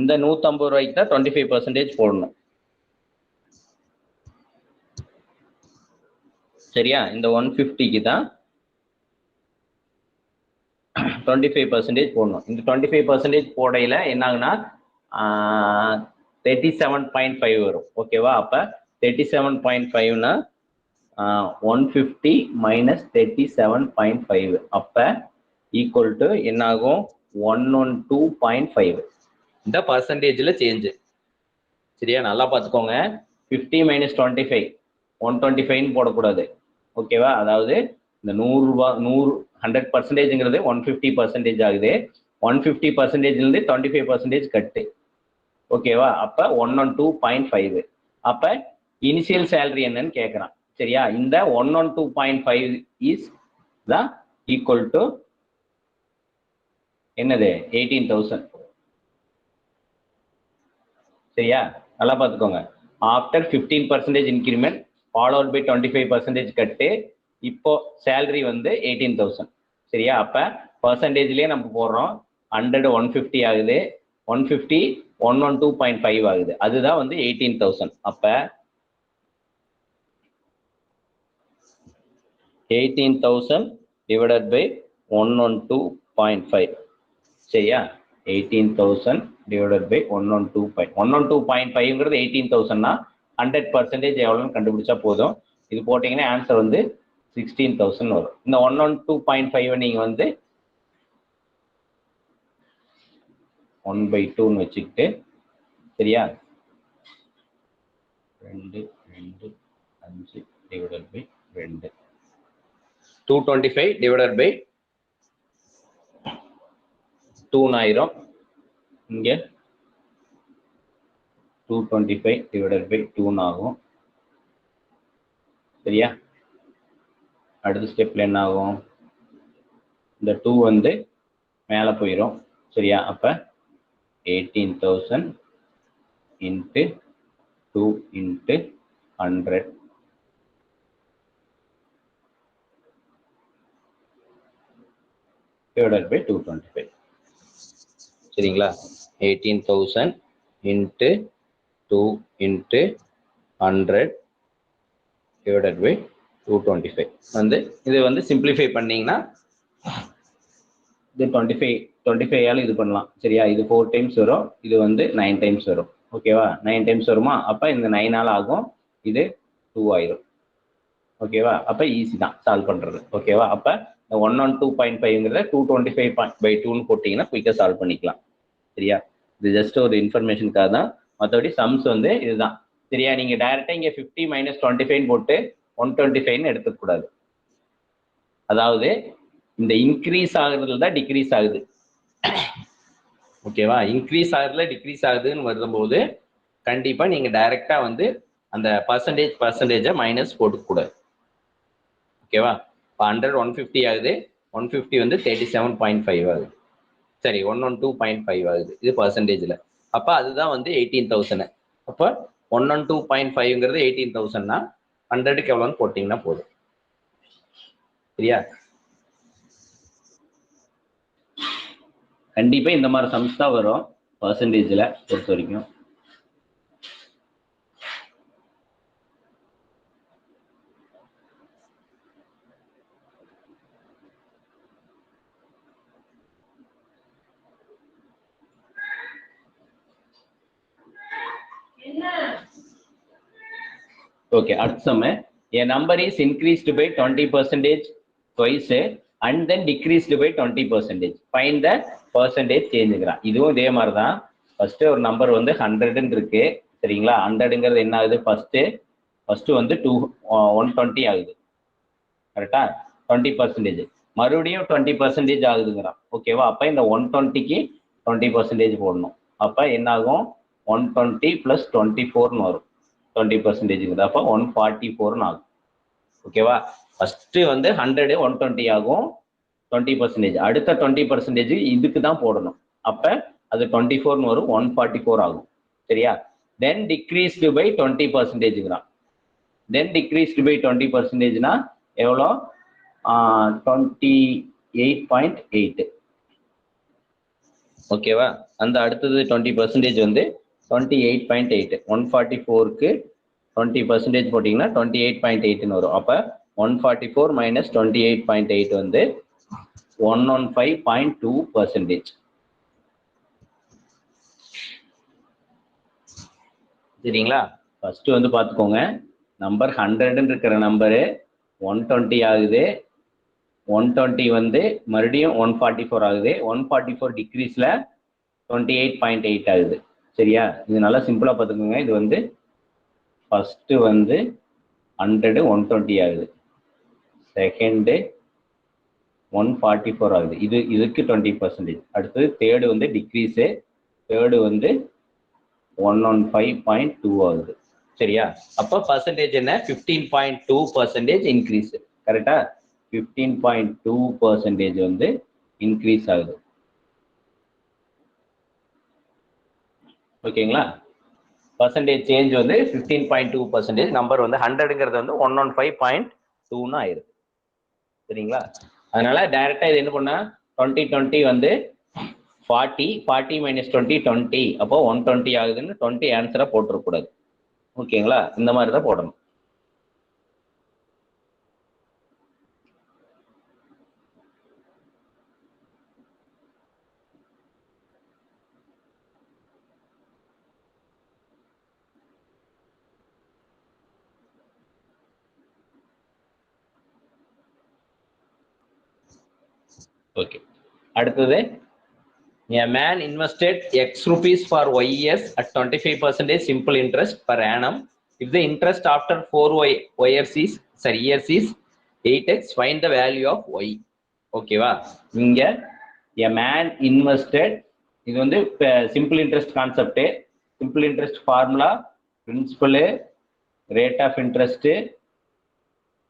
இந்த 150 ரூபாய்க்கு தான் 25% போடணும். சரியா? இந்த 150க்கு தான் 25% போடணும். இந்த 25% போடையில என்ன ஆகுனா 37.5 வரும். ஓகேவா? அப்ப 37.5னா 150 - 37.5 அப்ப ஈக்குவல் டு என்ன ஆகும்? 112.5. இந்த பர்சன்டேஜ்ல சேஞ்சு. சரியா? நல்லா பார்த்துக்கோங்க. 50 - 25 125 போடக்கூடாது. ஓகேவா? அதாவது இந்த 100 ரூபாய் 100% 150% ஆகுது. 150%ல 25% கட்டு. ஓகேவா? அப்ப 112.5. அப்ப இனிஷியல் சேலரி என்னன்னு கேட்கறான். சரியா? இந்த 112.5 இஸ் தான் ஈக்குவல் டு என்னது? 18,000. சரியா? நல்லா பார்த்துக்கோங்க. ஆஃப்டர் 15% இன்க்ரிமெண்ட் ஃபாலோட் பை 25% கட்டு, இப்போ சேலரி வந்து 18,000. சரியா? அப்ப பர்சன்டேஜ்லயே நம்ம போடுறோம். 100 150 ஆகுது, 150 112.5 ஆகுது. அதுதான் வந்து 18,000. அப்ப 18,000 டிவைடட் பை 112.5. சரியா? 18,000 டிவைடட் பை 112.5ங்கிறது 18,000னா 100% எவ்வளோன்னு கண்டுபிடிச்சா போதும். இது போட்டீங்கன்னா ஆன்சர் வந்து 16,000 வரும். இந்த 112.5 நீங்க வந்து 1/2ன்னு வச்சுக்கிட்டு, சரியா, 2.25 டிவைடட் பை 2, 225 டிவைடட் பை 2 ஆயிரும். இங்க 225 டிவைடட் பை 2 ஆகும். சரியா? அடுத்த ஸ்டெப்ல என்ன ஆகும்? இந்த 2 வந்து மேல போயிடும். சரியா? அப்ப 18,000 இன்ட்டு 2 இன்ட்டு 100 டிவைடட் பை 225. சரிங்களா? 18,000 இன்ட்டு 2 into 100 divided by 225 வந்து இது வந்து சிம்பிளிஃபை பண்ணீங்கன்னா இது 25 ஆல இது பண்ணலாம் சரியா. இது 4 டைம்ஸ் வரும், இது வந்து 9 டைம்ஸ் வரும். ஓகேவா, 9 டைம்ஸ் வருமா, அப்ப இந்த 9 ஆல் ஆகும், இது 2 ஆயிரும். ஓகேவா, அப்ப ஈஸி தான் சால்வ் பண்றது. ஓகேவா, அப்ப 112.5ங்கிறத 225/2ன்னு போட்டீங்கன்னா குயிக்கா சால்வ் பண்ணிக்கலாம் சரியா. இது ஜஸ்ட் ஒரு இன்ஃபர்மேஷனுக்காக தான், மற்றபடி சம்ஸ் வந்து இதுதான் சரியா. நீங்க டைரக்டா இங்க 50 - 25 போட்டு 125ன்னு எடுத்துக்க கூடாது. அதாவது இந்த இன்க்ரீஸ் ஆகுறதுல தான் டிக்ரீஸ் ஆகுது. ஓகேவா, இன்க்ரீஸ் ஆகுறதுல டிக்ரீஸ் ஆகுதுன்னு வரும்போது கண்டிப்பா நீங்க டைரக்டா வந்து அந்த பர்சன்டேஜை மைனஸ் போட்டுக்க கூடாது. ஓகேவா, இப்போ 100 150 ஆகுது, 150 வந்து 37.5 ஆகுது, சரி 112.5 ஆகுது, இது பர்சன்டேஜ்ல. அப்ப அதுதான் வந்து 18,000. அப்ப 112.5ங்கிறது 18,000னா 100க்கு எவ்வளோன்னு போட்டீங்கன்னா போதும் சரியா. கண்டிப்பா இந்த மாதிரி சம்ஸ் தான் வரும் பர்சன்டேஜ்ல பொறுத்த வரைக்கும். ஓகே, அடுத்த some. A number is increased by 20% twice and then decreased by 20%. Find the percentage changeங்கிறான். இதுவும் இதே மாதிரி தான். ஃபர்ஸ்ட் ஒரு நம்பர் வந்து 100ன்னு இருக்கு சரிங்களா. 100ங்கிறது என்ன ஆகுது, ஃபர்ஸ்ட் வந்து 120 ஆகுது கரெக்டா, 20%. மறுபடியும் 20% ஆகுதுங்கிறான். ஓகேவா, அப்ப இந்த 120க்கு 20% போடணும். அப்ப என்ன ஆகும், 120 + 24ன்னு வரும் 20%. அப்ப 144ன்னு ஆகும். ஓகேவா, ஃபர்ஸ்ட் வந்து 100 120 ஆகும் 20%. அடுத்த 20% இதுக்கு தான் போடணும். அப்ப அது 24ன்னு வரும், 144 ஆகும் சரியா. தென் டிக்ரீஸ்டு பை 20%ங்கிறான். தென் டிக்ரீஸ்டு பை 20%னா எவ்வளோ, 28.8. ஓகேவா, அந்த அடுத்தது 20% வந்து 28.8. 144க்கு 20% போட்டீங்கன்னா 28.8ன்னு வரும். அப்ப 144 - 28.8 வந்து 115.2%. சரிங்களா. ஃபர்ஸ்ட் வந்து பார்த்துக்கோங்க, நம்பர் 100ன்னு இருக்கிற நம்பரு 120 ஆகுது, 120 வந்து மறுபடியும் 144 ஆகுது, 144 டிக்ரீஸ்ல 28.8 ஆகுது சரியா. இது நல்லா சிம்பிளா பார்த்துக்கோங்க. இது வந்து ஃபர்ஸ்ட் வந்து 100 120 ஆகுது, செகண்ட் 144 ஆகுது, இதுக்கு 20%. அடுத்தது தேர்டு வந்து டிக்ரீஸு, தேர்டு வந்து 115.2 ஆகுது சரியா. அப்போ பர்சன்டேஜ் என்ன, 15.2% இன்க்ரீஸ் கரெக்டா. 15.2% வந்து இன்க்ரீஸ் ஆகுது. ஓகேங்களா, பர்சன்டேஜ் சேஞ்ச் வந்து 15.2%. நம்பர் வந்து 100ங்கிறது வந்து 115.2ன்னு ஆயிருது சரிங்களா. அதனால டைரக்டா இது என்ன பண்ணா 20 வந்து 40 - 20 20, அப்போ 120 ஆகுதுன்னு 20 ஆன்சரா போட்டுறக்கூடாது. ஓகேங்களா, இந்த மாதிரி தான் போடணும். ஓகே, அடுத்தது a man invested X rupees for Y years at 25% simple interest per annum. If the interest after 4 years is 8x, find the value of Y. ஓகேவா, இங்க a man invested, இது வந்து simple interest concept. Simple interest formula principal rate of interest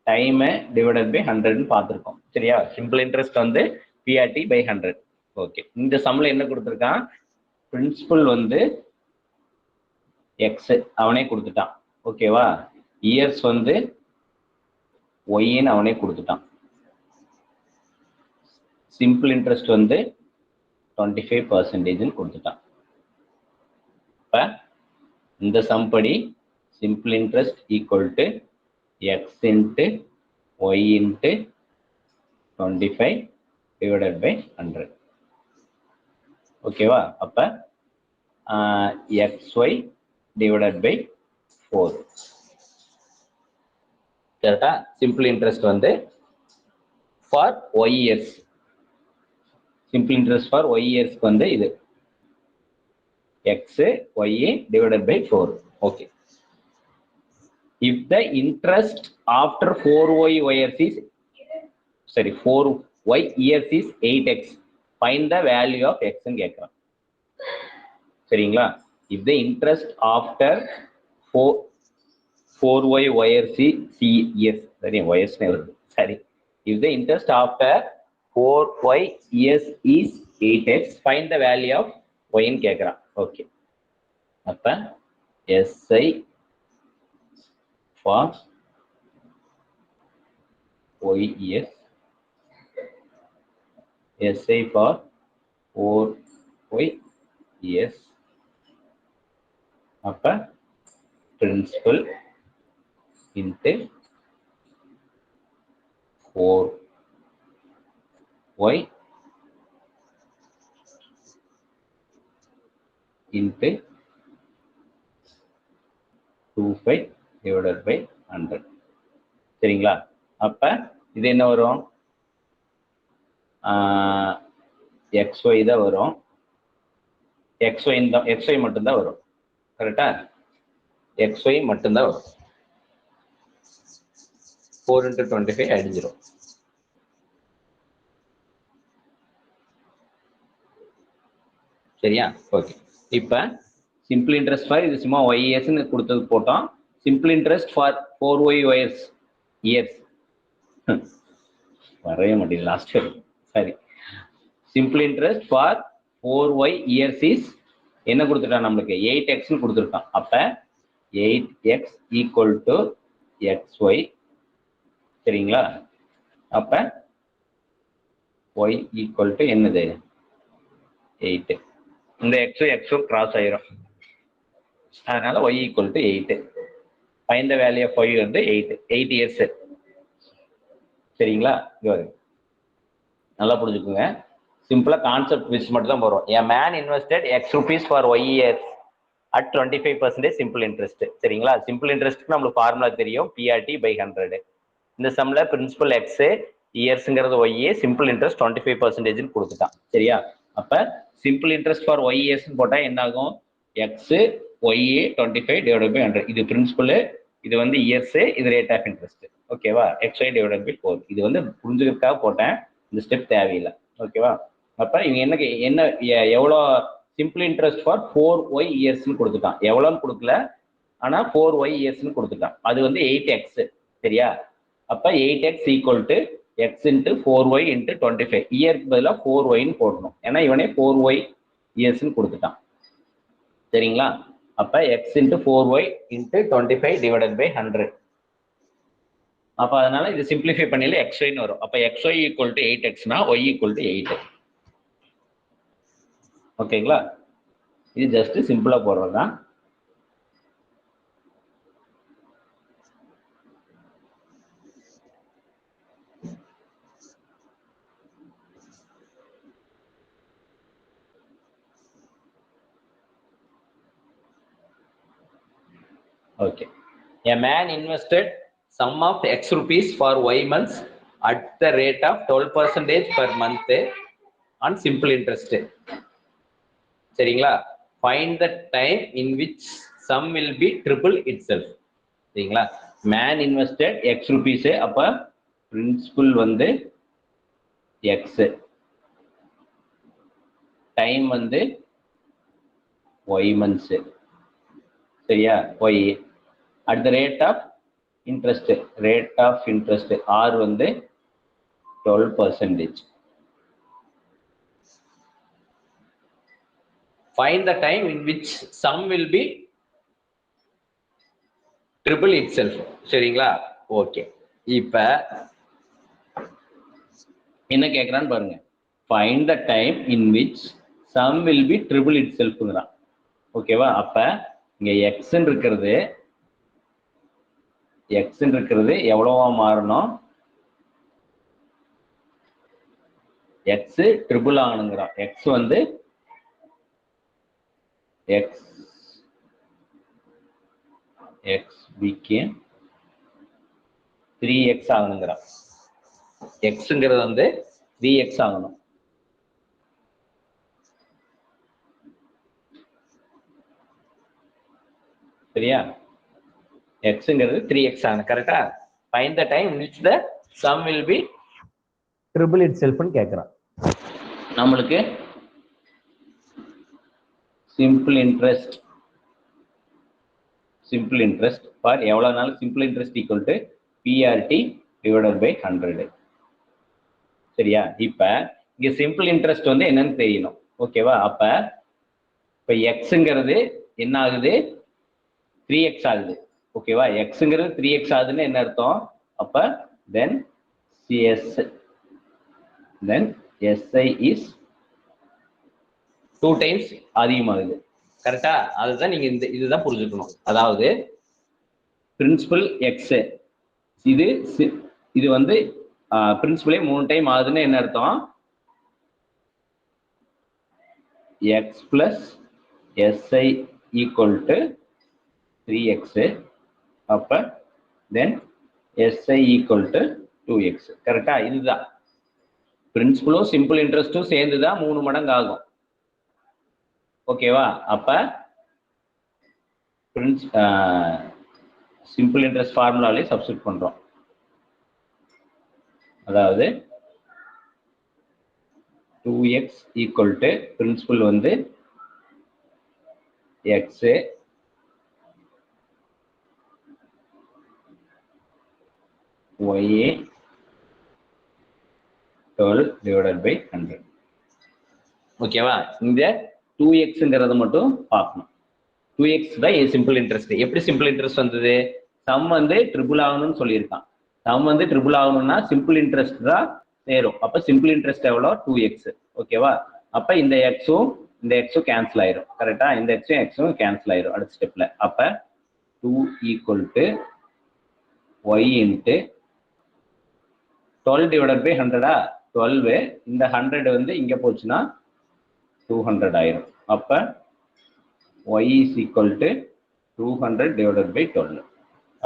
time divided by 100ன்னு பார்த்துருக்கோம் சரியா. Simple interest வந்து PRT/100. Okay, இந்த சம்ல என்ன கொடுத்துருக்கான், பிரின்சிபல் வந்து எக்ஸ் அவனே கொடுத்துட்டான். ஓகேவா, இயர்ஸ் வந்து ஒய்ன்னு அவனே கொடுத்துட்டான். சிம்பிள் இன்ட்ரெஸ்ட் வந்து 25%ன்னு கொடுத்துட்டான். இப்ப இந்த சம் படி simple interest equal to x into y into 25 divided by 100. ஓகேவா? அப்ப xy டிவைடட் பை 4. கரெக்டா? சிம்பிள் இன்ட்ரெஸ்ட் வந்து for y years, simple interest for y இயர்ஸ்க்கு வந்து இது x y divided by 4. Okay. If the interest after 4y years is 4y years is 8x, find the value of x ன்னு கேட்கிறோம். சரிங்களா? If the interest after 4y years is சரி years வருது. சரி. If the interest after 4y years is 8x, find the value of y ன்னு கேட்கிறோம். Okay. அப்ப SI for y years, SI for 4y years. அப்ப principal into 4y into 25 divided by 100. சரிங்களா? அப்ப இது என்ன வரும்? xy தான் வரும். xy மட்டும்தான் வரும். கரெக்டா? xy மட்டும்தான் வரும். 4 into 25 அடிஞ்சிரும். சரியா? ஓகே. இப்ப சிம்பிள் இன்ட்ரெஸ்ட் ஃபார் இது சும்மா YS ன்னு கொடுத்தது போட்டோம். Simple interest for 4y years வரவே மாட்டேங்குது லாஸ்ட். சரி, simple interest for 4y years is என்ன கொடுத்துட்டான் நம்மளுக்கு? 8x ன்னு கொடுத்துருக்கான். அப்ப 8x ஈக்குவல் டு xy. சரிங்களா? அப்ப y ஈக்குவல் டு என்னது? 8. இந்த x கிராஸ் ஆயிரும். அதனால y equal to 8. Find the value of y வந்து 8 இயர்ஸ். சரிங்களா? நல்லா புரிஞ்சுக்குங்க. சிம்பிளா கான்செப்ட் விச் மட்டும் தான் போறோம். A man invested x rupees for y years at 25% simple interest. சரிங்களா? சிம்பிள் இன்ட்ரெஸ்ட்க்கு நம்மளுக்கு ஃபார்முலா தெரியும், PRT by 100. இந்த சம்ல பிரின்சிபல் x இயர்ஸ்ங்கிறது y, சிம்பிள் இன்ட்ரெஸ்ட் 25% கொடுத்துட்டான். சரியா? அப்ப simple interest for y years போட்டா என்ன ஆகும்? x y 25 divided by 100. இது பிரின்சிபல், இது வந்து இயர்ஸ், இது ரேட் ஆஃப் இன்ட்ரெஸ்ட். ஓகேவா? xy divided by 4. இது வந்து புரிஞ்சுக்கிறதுக்காக போட்டேன், இந்த ஸ்டெப் தேவையில்லை. ஓகேவா? அப்ப இவங்க என்ன எவ்வளோ சிம்பிள் இன்ட்ரெஸ்ட் ஃபார் 4y இயர்ஸ்ன்னு கொடுத்துட்டான். எவ்வளோன்னு கொடுக்கல, ஆனா 4y இயர்ஸ்ன்னு கொடுத்துட்டான். அது வந்து 8x. சரியா? அப்ப 8x equal to x into 4y into 25. இயருக்கு பதிலாக 4yன்னு போடணும், ஏன்னா இவனே 4y இயர்ஸ்ன்னு கொடுத்துட்டான். சரிங்களா? அப்ப x into 4y into 25 divided by 100. அப்ப அதனால இது சிம்பிளிஃபை பண்ணல xyன்னு வரும். அப்ப xy ஈக்குவல் டு 8xனா y ஈக்குவல் டு 8. ஓகேங்களா? இது ஜஸ்ட் சிம்பிளா போடுறதுதான். Okay. A man invested sum of x rupees for y months at the rate of 12% per month on simple interest. சரிங்களா? Find the time in which sum will be triple itself. சரிங்களா? Man invested x rupees, அப்ப principal வந்து x, time வந்து y months. சரியா? y at the rate of interest r வந்து 12%. Find the time in which sum will be triple itself. சரிங்களா? Okay. இப்ப என்ன கேக்குறான்னு பாருங்க. Find the time in which sum will be triple itself. ஓகேவா? அப்ப இங்க எக்ஸ்ன்னு இருக்கிறது எவ்வளவா மாறணும்? எக்ஸ் ட்ரிபிள் ஆகணுங்கிறோம். எக்ஸ் வந்து எக்ஸ் became 3x ஆகணுங்கிறோம். எக்ஸ்ங்கிறது வந்து 3x ஆகணும். சரியா? எக்ஸ்ங்கிறது 3x ஆகணும். கரெக்டா? find the time in which the sum will be triple itself ன்னு கேட்கிறோம். நம்மளுக்கு simple interest for எவ்வளவு நாள் simple interest equal to PRT divided by 100. சரியா? இப்ப இங்க simple interest வந்து என்னன்னு தெரியணும். ஓகேவா? அப்ப இப்ப எக்ஸ்ங்கிறது என்ன ஆகுது? 3x ஆகுது. ஓகேவா? எக்ஸ்ங்கிறது 3x ஆகுதுன்னு என்ன அர்த்தம்? அப்ப then SI is 2 times அதிகமாகுது. கரெக்டா? அதுதான் நீங்க இதுதான் புரிஞ்சுக்கணும். அதாவது பிரின்சிபல் எக்ஸ் இது வந்து பிரின்சிபலே 3 டைம் ஆகுதுன்னு என்ன அர்த்தம்? X plus SI equal to 3x. அப்ப தென் எஸ்ஐ ஈக்குவல் டு 2x. கரெக்டா? இதுதான் பிரின்சிபலும் சிம்பிள் இன்ட்ரெஸ்டும் சேர்ந்துதான் 3 மடங்கு ஆகும். ஓகேவா? அப்ப சிம்பிள் இன்ட்ரெஸ்ட் ஃபார்முலாலே சப்ஸ்டிட் பண்றோம். அதாவது 2x ஈக்குவல் டு பிரின்சிபல் வந்து x YA 12 divided by 100. ஓகேவா? இந்த 2xங்கிறத மட்டும் பார்க்கணும். 2x தான் சிம்பிள் இன்ட்ரெஸ்ட். எப்படி சிம்பிள் இன்ட்ரெஸ்ட் வந்தது? சம் வந்து ட்ரிபிள் ஆகணும்னு சொல்லியிருக்கான். சம் வந்து ட்ரிபிள் ஆகணும்னா சிம்பிள் இன்ட்ரெஸ்ட் தான் சேரும். அப்ப சிம்பிள் இன்ட்ரெஸ்ட் எவ்வளோ? 2x. ஓகேவா? அப்ப இந்த எக்ஸும் கேன்சல் ஆயிரும். கரெக்டா? இந்த எக்ஸும் கேன்சல் ஆயிரும் அடுத்த ஸ்டெப்ல. அப்ப 2 equal to y into 12 divided by 100. 12 இந்த 100 வந்து இங்க போச்சுன்னா 200 ஆயிரும். அப்ப y is equal to 200 divided by 12.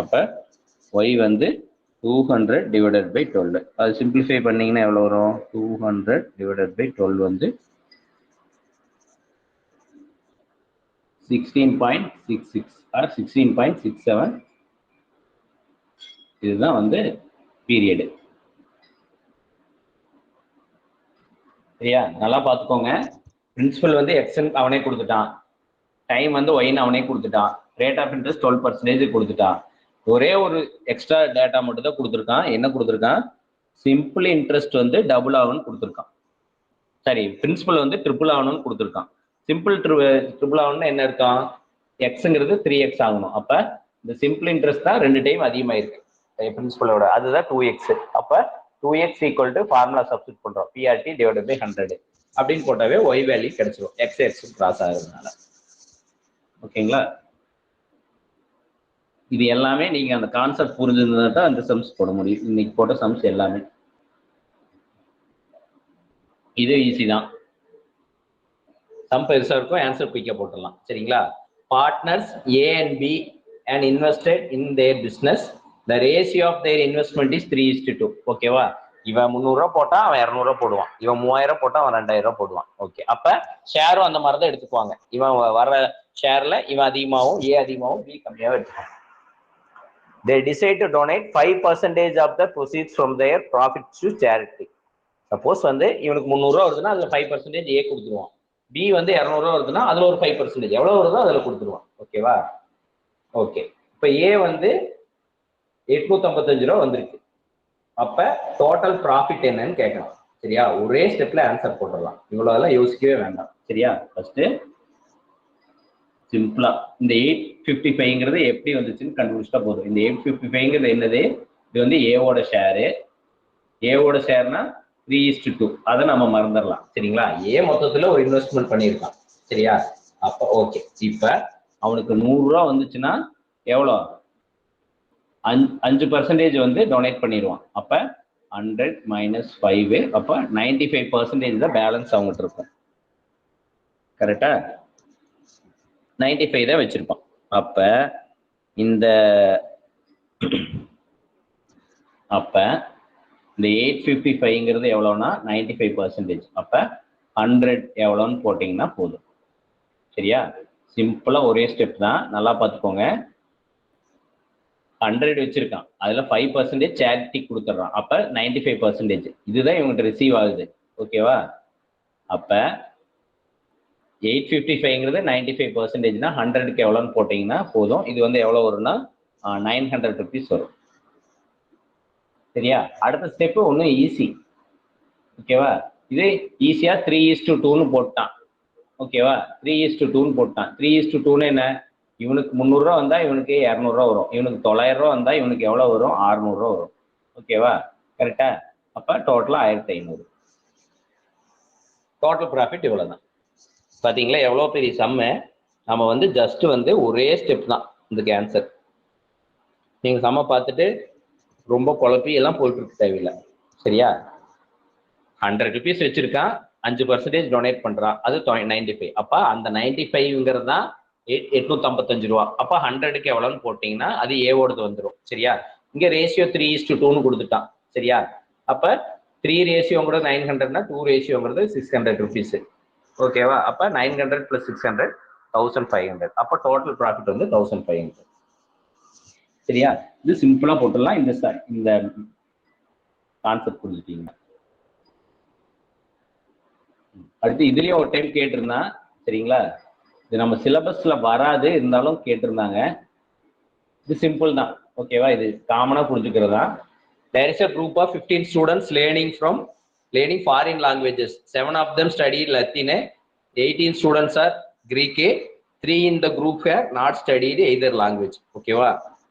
அப்ப y வந்து 200 divided by 12. அது சிம்பிளிஃபை பண்ணீங்கன்னா எவ்வளவு வரும்? 200 divided by 12 வந்து 16.66 or 16.67. இதுதான் வந்து பீரியடு. சரியா? நல்லா பார்த்துக்கோங்க. பிரின்சிபல் வந்து எக்ஸ்ன்னு அவனே கொடுத்துட்டான், டைம் வந்து ஒய்ன்னு அவனே கொடுத்துட்டான், ரேட் ஆஃப் இன்ட்ரெஸ்ட் 12% கொடுத்துட்டான். ஒரே ஒரு எக்ஸ்ட்ரா டேட்டா மட்டும் தான் கொடுத்துருக்கான். என்ன கொடுத்துருக்கான்? சிம்பிள் இன்ட்ரெஸ்ட் வந்து டபுள் ஆகணும்னு கொடுத்துருக்கான். சரி, பிரின்சிபல் வந்து ட்ரிபிள் ஆகணும்னு கொடுத்துருக்கான். சிம்பிள் ட்ரிபிள் ஆகணும்னு என்ன இருக்கான்? எக்ஸுங்கிறது 3x ஆகணும். அப்ப இந்த சிம்பிள் இன்ட்ரெஸ்ட் தான் 2 டைம் அதிகமாயிருக்கு பிரின்சிபலோட. அதுதான் 2x. அப்ப 2x equal to formula substitute பண்றோம். PRT டிவைடட் பை 100 அப்படின்னு போட்டாவே y வேல்யூ கிடைச்சிடும். x கிராஸ் ஆகுறதுனால. ஓகேங்களா? இது எல்லாமே நீங்க அந்த கான்செப்ட் புரிஞ்சிருந்தா தான் அந்த சம்ஸ் போட முடியும். இன்னைக்கு போட்ட சம்ஸ் எல்லாமே இது ஈஸி தான். சம் பெருசா இருக்கும், ஆன்சர் குயிக்கா போட்டுடலாம். சரிங்களா? Partners A and B and invested in their business. The ratio of their investment is 3:2. ஓகேவா? இவன் 300 ரூபாய் போட்டா அவன் 200 ரூபாய் போடுவான். இவன் 3000 போட்டா அவன் 2000 ரூபாய் போடுவான். ஓகே, அப்ப ஷேரும் அந்த மாதிரி தான் எடுத்துக்குவாங்க. இவன் வர ஷேர்ல இவன் அதிகமாகவும் A அதிகமாகவும் B கம்மியாகவும் எடுத்துக்குவாங்க. They decide to donate 5% of the proceeds from their profits to charity. Suppose வந்து இவனுக்கு 300 ரூபாய் வருதுன்னா அதுல 5% A கொடுத்துருவான். B வந்து 200 ரூபாய் வருதுன்னா அதுல ஒரு 5% எவ்வளவு வருதோ அதுல கொடுத்துருவான். ஓகேவா? ஓகே, இப்ப A வந்து 855 ரூபாய் வந்திருக்கு. அப்ப டோட்டல் ப்ராஃபிட் என்னன்னு கேட்கலாம். சரியா? ஒரே ஸ்டெப்ல ஆன்சர் போட்டுடலாம். இவ்வளவு யோசிக்கவே வேண்டாம். சரியா? ஃபர்ஸ்ட் சிம்பிளா இந்த 855ங்கிறது எப்படி வந்துச்சுன்னு கண்டுபிடிச்சா போதும். இந்த 855ங்கிறது என்னது? இது வந்து ஏவோட ஷேரு. ஏவோட ஷேர்னா 3:2. அதை நம்ம மறந்துடலாம். சரிங்களா? ஏ மொத்தத்துல ஒரு இன்வெஸ்ட்மெண்ட் பண்ணியிருக்கான். சரியா? அப்ப ஓகே, இப்ப அவனுக்கு 100 ரூபா வந்துச்சுன்னா எவ்வளோ 5% வந்து டொனேட் பண்ணிடுவான். அப்ப 100 மைனஸ் 5, அப்ப 95% தான் பேலன்ஸ் அவங்ககிட்ட இருக்கும். கரெக்டா? 95 தான் வச்சிருப்பான். அப்ப இந்த 855ங்கிறது எவ்வளோனா 95%. அப்ப 100 எவ்வளோன்னு போட்டிங்கன்னா போதும். சரியா? சிம்பிளா ஒரே ஸ்டெப் தான், நல்லா பார்த்துக்கோங்க. 100 வச்சிருக்கான், அதுல 5% சேரிட்டி கொடுத்துட்றான். அப்ப 95%. இதுதான் இவங்க ரிசீவ் ஆகுது. ஓகேவா? அப்ப 855ங்கிறது 95%னா 100க்கு எவ்வளோன்னு போட்டிங்கன்னா போதும். இது வந்து எவ்வளோ வரும்னா 900 ருபீஸ் வரும். சரியா? அடுத்த ஸ்டெப்பு ஒன்றும் ஈஸி. ஓகேவா? இது ஈஸியா 3:2ன்னு போட்டான். ஓகேவா? 3:2ன்னு போட்டான். 3:2ன்னு என்ன? இவனுக்கு 300 ரூபா வந்தா இவனுக்கு 200 ரூபா வரும். இவனுக்கு 900 ரூபா வந்தா இவனுக்கு எவ்வளவு வரும்? 600 ரூபா வரும். ஓகேவா? கரெக்டா? அப்ப டோட்டலா 1500. டோட்டல் ப்ராஃபிட் இவ்வளவுதான். பாத்தீங்களா எவ்வளவு பெரிய சம்மு? நம்ம வந்து ஜஸ்ட் வந்து ஒரே ஸ்டெப் தான் இதுக்கு ஆன்சர். நீங்க சம்ம பார்த்துட்டு ரொம்ப குழப்பி எல்லாம் போயிட்டு இருக்க தேவையில்லை. சரியா? 100 ருபீஸ் வச்சிருக்கான், 5% டொனேட் பண்றான், அது 95. அப்ப அந்த 95ங்கிறது தான் 855 ரூபா. அப்ப 100க்கு எவ்வளவுன்னு போட்டீங்கன்னா அது ஏவோடது வந்துடும். சரியா? இங்க ரேஷியோ 3:2ன்னு கொடுத்துட்டான். சரியா? அப்ப 3 ரேஷியோங்கிறது 900னா 2 ரேஷியோங்கிறது 600 ருபீஸ். ஓகேவா? அப்ப 900 + 600 1500. அப்ப டோட்டல் ப்ராஃபிட் வந்து 1500. சரியா? இது சிம்பிளா போட்டுடலாம். இந்த கான்செப்ட் புரிஞ்சுட்டீங்க. அடுத்து இதுலயே ஒரு டைம் கேட்டிருந்தான். சரிங்களா? இது நம்ம சிலபஸ்ல வராது, இருந்தாலும் கேட்டிருந்தாங்க. இது சிம்பிள் தான். ஓகேவா? இது காமனா புரிஞ்சுக்கிறதா. There is a group of 15 students learning foreign languages. 7 of them studied Latin. 18 students are Greek. 3 in the group have not studied either language. ஓகேவா?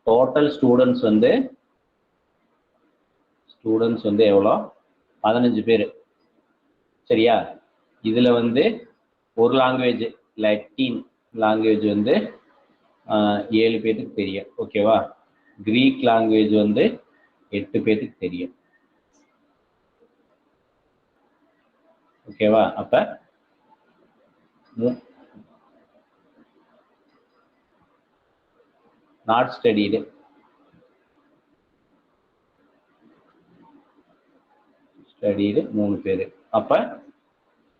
டோட்டல் ஸ்டூடெண்ட்ஸ் வந்து எவ்வளோ? 15 பேர். சரியா? இதுல வந்து ஒரு லாங்குவேஜ் லத்தீன் லாங்குவேஜ் வந்து 7 பேருக்கு தெரியும். ஓகேவா? கிரீக் லாங்குவேஜ் வந்து 8 பேருக்கு தெரியும். ஓகேவா? அப்ப நாட் ஸ்டடீடு 3 பேரு. அப்ப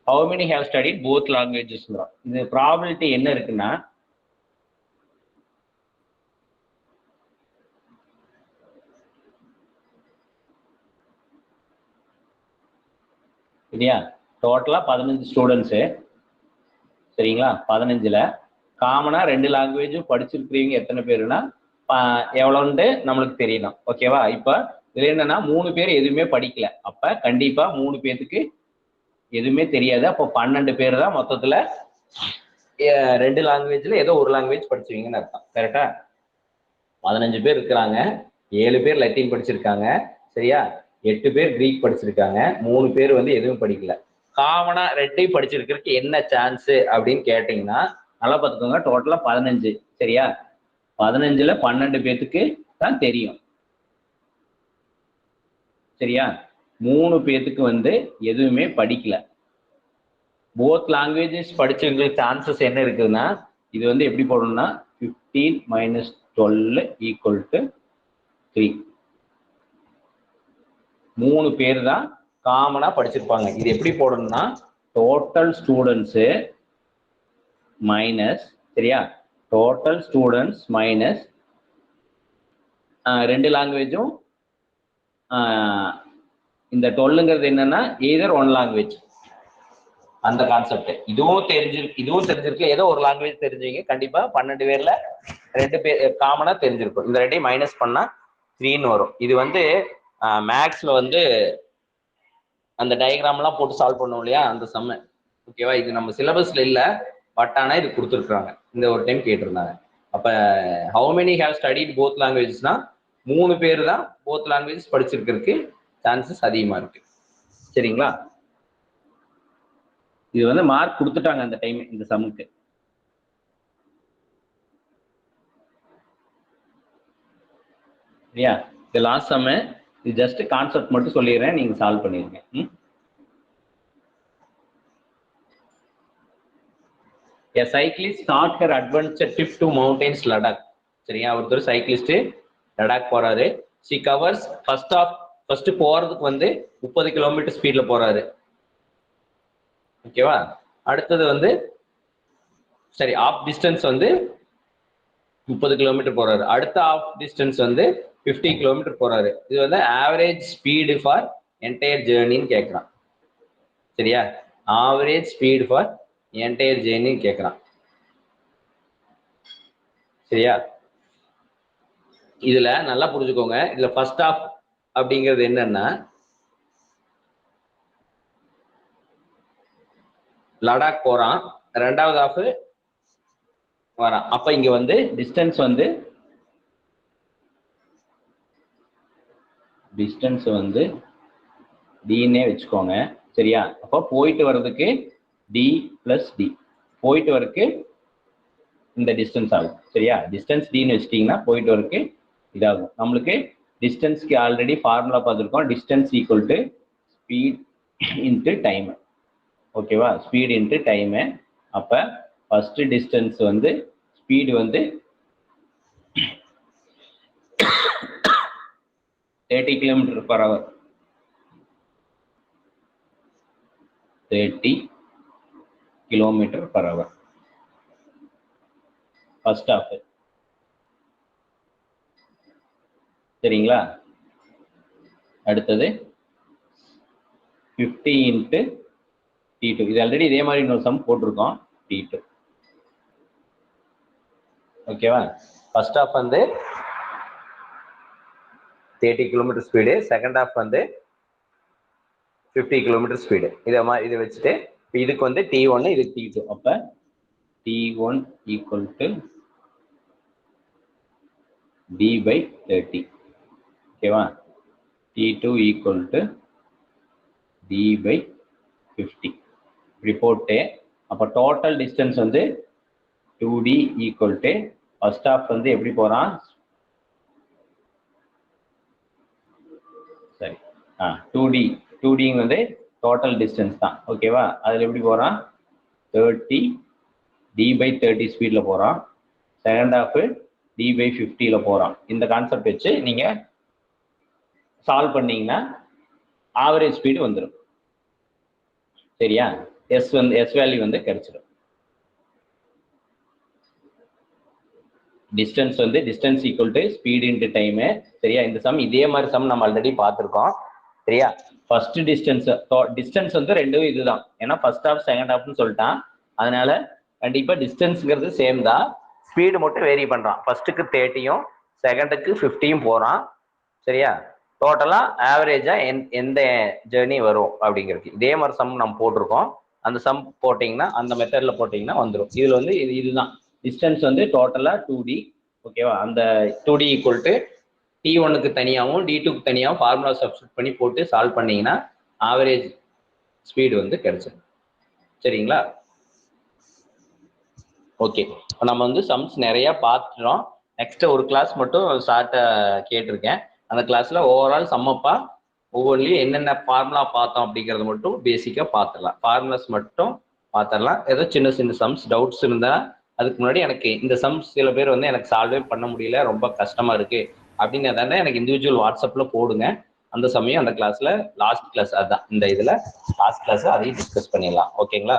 how many have studied both languages? இது ப்ராபபிலிட்டி என்ன இருக்குன்னா, இல்லையா? டோட்டலா 15 ஸ்டூடெண்ட்ஸு. சரிங்களா? 15ல காமனா 2 லாங்குவேஜும் படிச்சிருக்கிறீங்க எத்தனை பேருனா எவ்வளோன்ட்டு நம்மளுக்கு தெரியணும். ஓகேவா? இப்ப இதுல என்னன்னா 3 பேர் எதுவுமே படிக்கல. அப்ப கண்டிப்பா 3 பேருக்கு எதுவுமே தெரியாது. அப்போ 12 பேர் தான் மொத்தத்துல 2 லாங்குவேஜ்ல ஏதோ ஒரு லாங்குவேஜ் படிச்சுவீங்கன்னு அர்த்தம். கரெக்டா? 15 பேர் இருக்கிறாங்க. 7 பேர் லத்தீன் படிச்சிருக்காங்க. சரியா? 8 பேர் கிரீக் படிச்சிருக்காங்க. 3 பேர் வந்து எதுவும் படிக்கல. காமனா 2 படிச்சிருக்கிறதுக்கு என்ன சான்ஸ் அப்படின்னு கேட்டீங்கன்னா, நல்லா பார்த்துக்கோங்க, டோட்டலா 15. சரியா? 15ல 12 பேத்துக்கு தான் தெரியும். சரியா? 3 பேத்துக்கு வந்து எதுவுமே படிக்கல. போத் லாங்குவேஜஸ் படிச்சவங்களுக்கு சான்சஸ் என்ன இருக்குதுன்னா, இது வந்து எப்படி போடணும்னா 15 - 12 = 3. 3 பேர் தான் காமனா படிச்சிருப்பாங்க. இது எப்படி போடணும்னா டோட்டல் ஸ்டூடெண்ட்ஸ் மைனஸ், சரியா, டோட்டல் ஸ்டூடெண்ட்ஸ் மைனஸ் 2 லாங்குவேஜும் இந்த 12ங்கிறது என்னன்னா எய்தர் 1 லாங்குவேஜ். அந்த கான்செப்ட் இதுவும் தெரிஞ்சிருக்கு. ஏதோ ஒரு லாங்குவேஜ் தெரிஞ்சீங்க. கண்டிப்பா 12 பேர்ல 2 பேர் காமனா தெரிஞ்சிருக்கும். இந்த 2 மைனஸ் பண்ணா 3ன்னு வரும். இது வந்து மேக்ஸ்ல வந்து அந்த டயக்ராம்லாம் போட்டு சால்வ் பண்ணுவோம் இல்லையா, அந்த சம்ம. ஓகேவா? இது நம்ம சிலபஸ்ல இல்ல, பட் ஆனா இது கொடுத்துருக்காங்க. இந்த ஒரு டைம் கேட்டிருந்தாங்க. அப்ப how many have studied both லாங்குவேஜஸ்னா 3 பேர் தான் போத் லாங்குவேஜ் படிச்சிருக்கிறதுக்கு சான்சஸ் அதிகமா இருக்கு. சரிங்களா? இது வந்து மார்க் கொடுத்துட்டாங்க அந்த டைம் இந்த சம்முக்கு. சரியா? இது லாஸ்ட் சம், இது ஜஸ்ட் கான்செப்ட் மட்டும் சொல்லிடுறேன், நீங்க சால்வ் பண்ணிருங்க. A cyclist start her adventure trip to mountains Ladakh. சரியா? ஒருத்தர் சைக்கிளிஸ்ட் லடாக் போறாரு. she covers ஃபர்ஸ்ட் போறதுக்கு வந்து 30 கிலோமீட்டர் ஸ்பீட்ல போறாரு. ஓகேவா? அடுத்தது வந்து சரி ஆஃப் டிஸ்டன்ஸ் வந்து 30 கிலோமீட்டர் போறாரு. அடுத்த ஆஃப் டிஸ்டன்ஸ் வந்து 50 கிலோமீட்டர் போறாரு. இது வந்து ஆவரேஜ் ஸ்பீடு ஃபார் என்டையர் ஜேர்னின்னு கேட்கறான். சரியா? ஆவரேஜ் ஸ்பீடு ஃபார் என்டையர் ஜேர்னின்னு கேட்கறான். சரியா? இதுல நல்லா புரிஞ்சுக்கோங்க. இதுல ஃபர்ஸ்ட் ஆஃப் அப்படிங்கிறது என்னன்னா லடாக் போறான், ரெண்டாவது ஆஃப் வரான். அப்ப இங்க வந்து டிஸ்டன்ஸ் வந்து டின்னே வச்சுக்கோங்க. சரியா? அப்போ போயிட்டு வர்றதுக்கு டி பிளஸ் டி, போயிட்டு வரக்கு இந்த டிஸ்டன்ஸ் ஆகும். சரியா? டிஸ்டன்ஸ் டின்னு வச்சுட்டீங்கன்னா போயிட்டு வரக்கு இதாகும். நம்மளுக்கு டிஸ்டன்ஸ்க்கு ஆல்ரெடி ஃபார்முலா பார்த்துருக்கோம். Distance equal to speed into time. ஓகேவா? Speed into time. அப்ப ஃபர்ஸ்ட் டிஸ்டன்ஸ் வந்து ஸ்பீடு வந்து 30 km/h. 30 km/h first of. சரிங்களா? அடுத்தது 50 இன்ட்டு T2. இது ஆல்ரெடி இதே மாதிரி இன்னொரு சம் போட்டிருக்கோம். T2. ஓகேவா? ஃபர்ஸ்ட் ஆஃப் வந்து 30 கிலோமீட்டர் ஸ்பீடு, செகண்ட் ஆஃப் வந்து 50 கிலோமீட்டர் ஸ்பீடு. இதை வச்சுட்டு இதுக்கு வந்து T1, இதுக்கு T2. அப்ப T1 ஈக்குவல் டு D/30. ஓகேவா? T2 equal to D/50. இப்படி போட்டு அப்ப டோட்டல் டிஸ்டன்ஸ் வந்து 2D equal to first of வந்து எப்படி போறான்? சரி 2D வந்து டோட்டல் டிஸ்டன்ஸ் தான். ஓகேவா? அதுல எப்படி போறான்? 30 D/30 ஸ்பீட்ல போறான். செகண்ட் ஆஃப் D/50ல போறான். இந்த கான்செப்ட் வச்சு நீங்க சால்வ் பண்ணீங்கன்னா ஆவரேஜ் ஸ்பீடு வந்துடும். சரியா? எஸ் வேல்யூ வந்து கிடைச்சிடும். Distance equal to speed into time. சரியா? இந்த சம் இதே மாதிரி சம் நம்ம ஆல்ரெடி பார்த்துருக்கோம். சரியா? ஃபர்ஸ்ட் டிஸ்டன்ஸ் வந்து ரெண்டும் இதுதான். ஏன்னா ஃபர்ஸ்ட் ஆஃப் செகண்ட் ஆஃப்னு சொல்லிட்டான். அதனால கண்டிப்பா டிஸ்டன்ஸ்ங்கிறது சேம் தான், ஸ்பீடு மட்டும் வேரி பண்றான். ஃபர்ஸ்ட்டுக்கு 30யும் செகண்டுக்கு 50யும் போறான். சரியா? டோட்டலா ஆவரேஜா எந்த ஜேர்னி வரும் அப்படிங்கிறது இதே மாதிரி சம் நம்ம போட்டிருக்கோம். அந்த சம் போட்டிங்கன்னா அந்த மெத்தட்ல போட்டிங்கன்னா வந்துடும். இதுல வந்து இதுதான் டிஸ்டன்ஸ் வந்து டோட்டலா 2D. ஓகேவா? அந்த 2D ஈக்குவல் டு T1க்கு தனியாகவும் D2க்கு தனியாகவும் ஃபார்முலா சப்ஸ்டிட் பண்ணி போட்டு சால்வ் பண்ணீங்கன்னா ஆவரேஜ் ஸ்பீடு வந்து கிடைச்சிடும். சரிங்களா? ஓகே, நம்ம வந்து சம்ஸ் நிறைய பார்த்துட்டோம். நெக்ஸ்ட் ஒரு கிளாஸ் மட்டும் ஷார்ட்டா கேட்டிருக்கேன். அந்த கிளாஸ்ல ஓவரால் சம்மப்பா ஒவ்வொன்றிலையும் என்னென்ன ஃபார்முலா பார்த்தோம் அப்படிங்கறது மட்டும் பேசிக்கா பார்த்துடலாம். ஃபார்முலாஸ் மட்டும் பார்த்துடலாம். ஏதோ சின்ன சின்ன சம்ஸ் டவுட்ஸ் இருந்தா அதுக்கு முன்னாடி எனக்கு இந்த சம்ஸ் சில பேர் வந்து எனக்கு சால்வே பண்ண முடியல, ரொம்ப கஷ்டமா இருக்கு அப்படின்னு தானே எனக்கு இண்டிவிஜுவல் வாட்ஸ்அப்ல போடுங்க. அந்த சமயம் அந்த கிளாஸ்ல லாஸ்ட் கிளாஸ் அதான் இந்த இதுல லாஸ்ட் கிளாஸ் அதையும் டிஸ்கஸ் பண்ணிடலாம். ஓகேங்களா?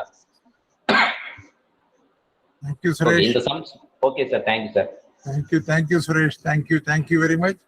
Thank you, Suresh. இந்த sums okay sir. Thank you sir. Thank you, Suresh. Thank you very much.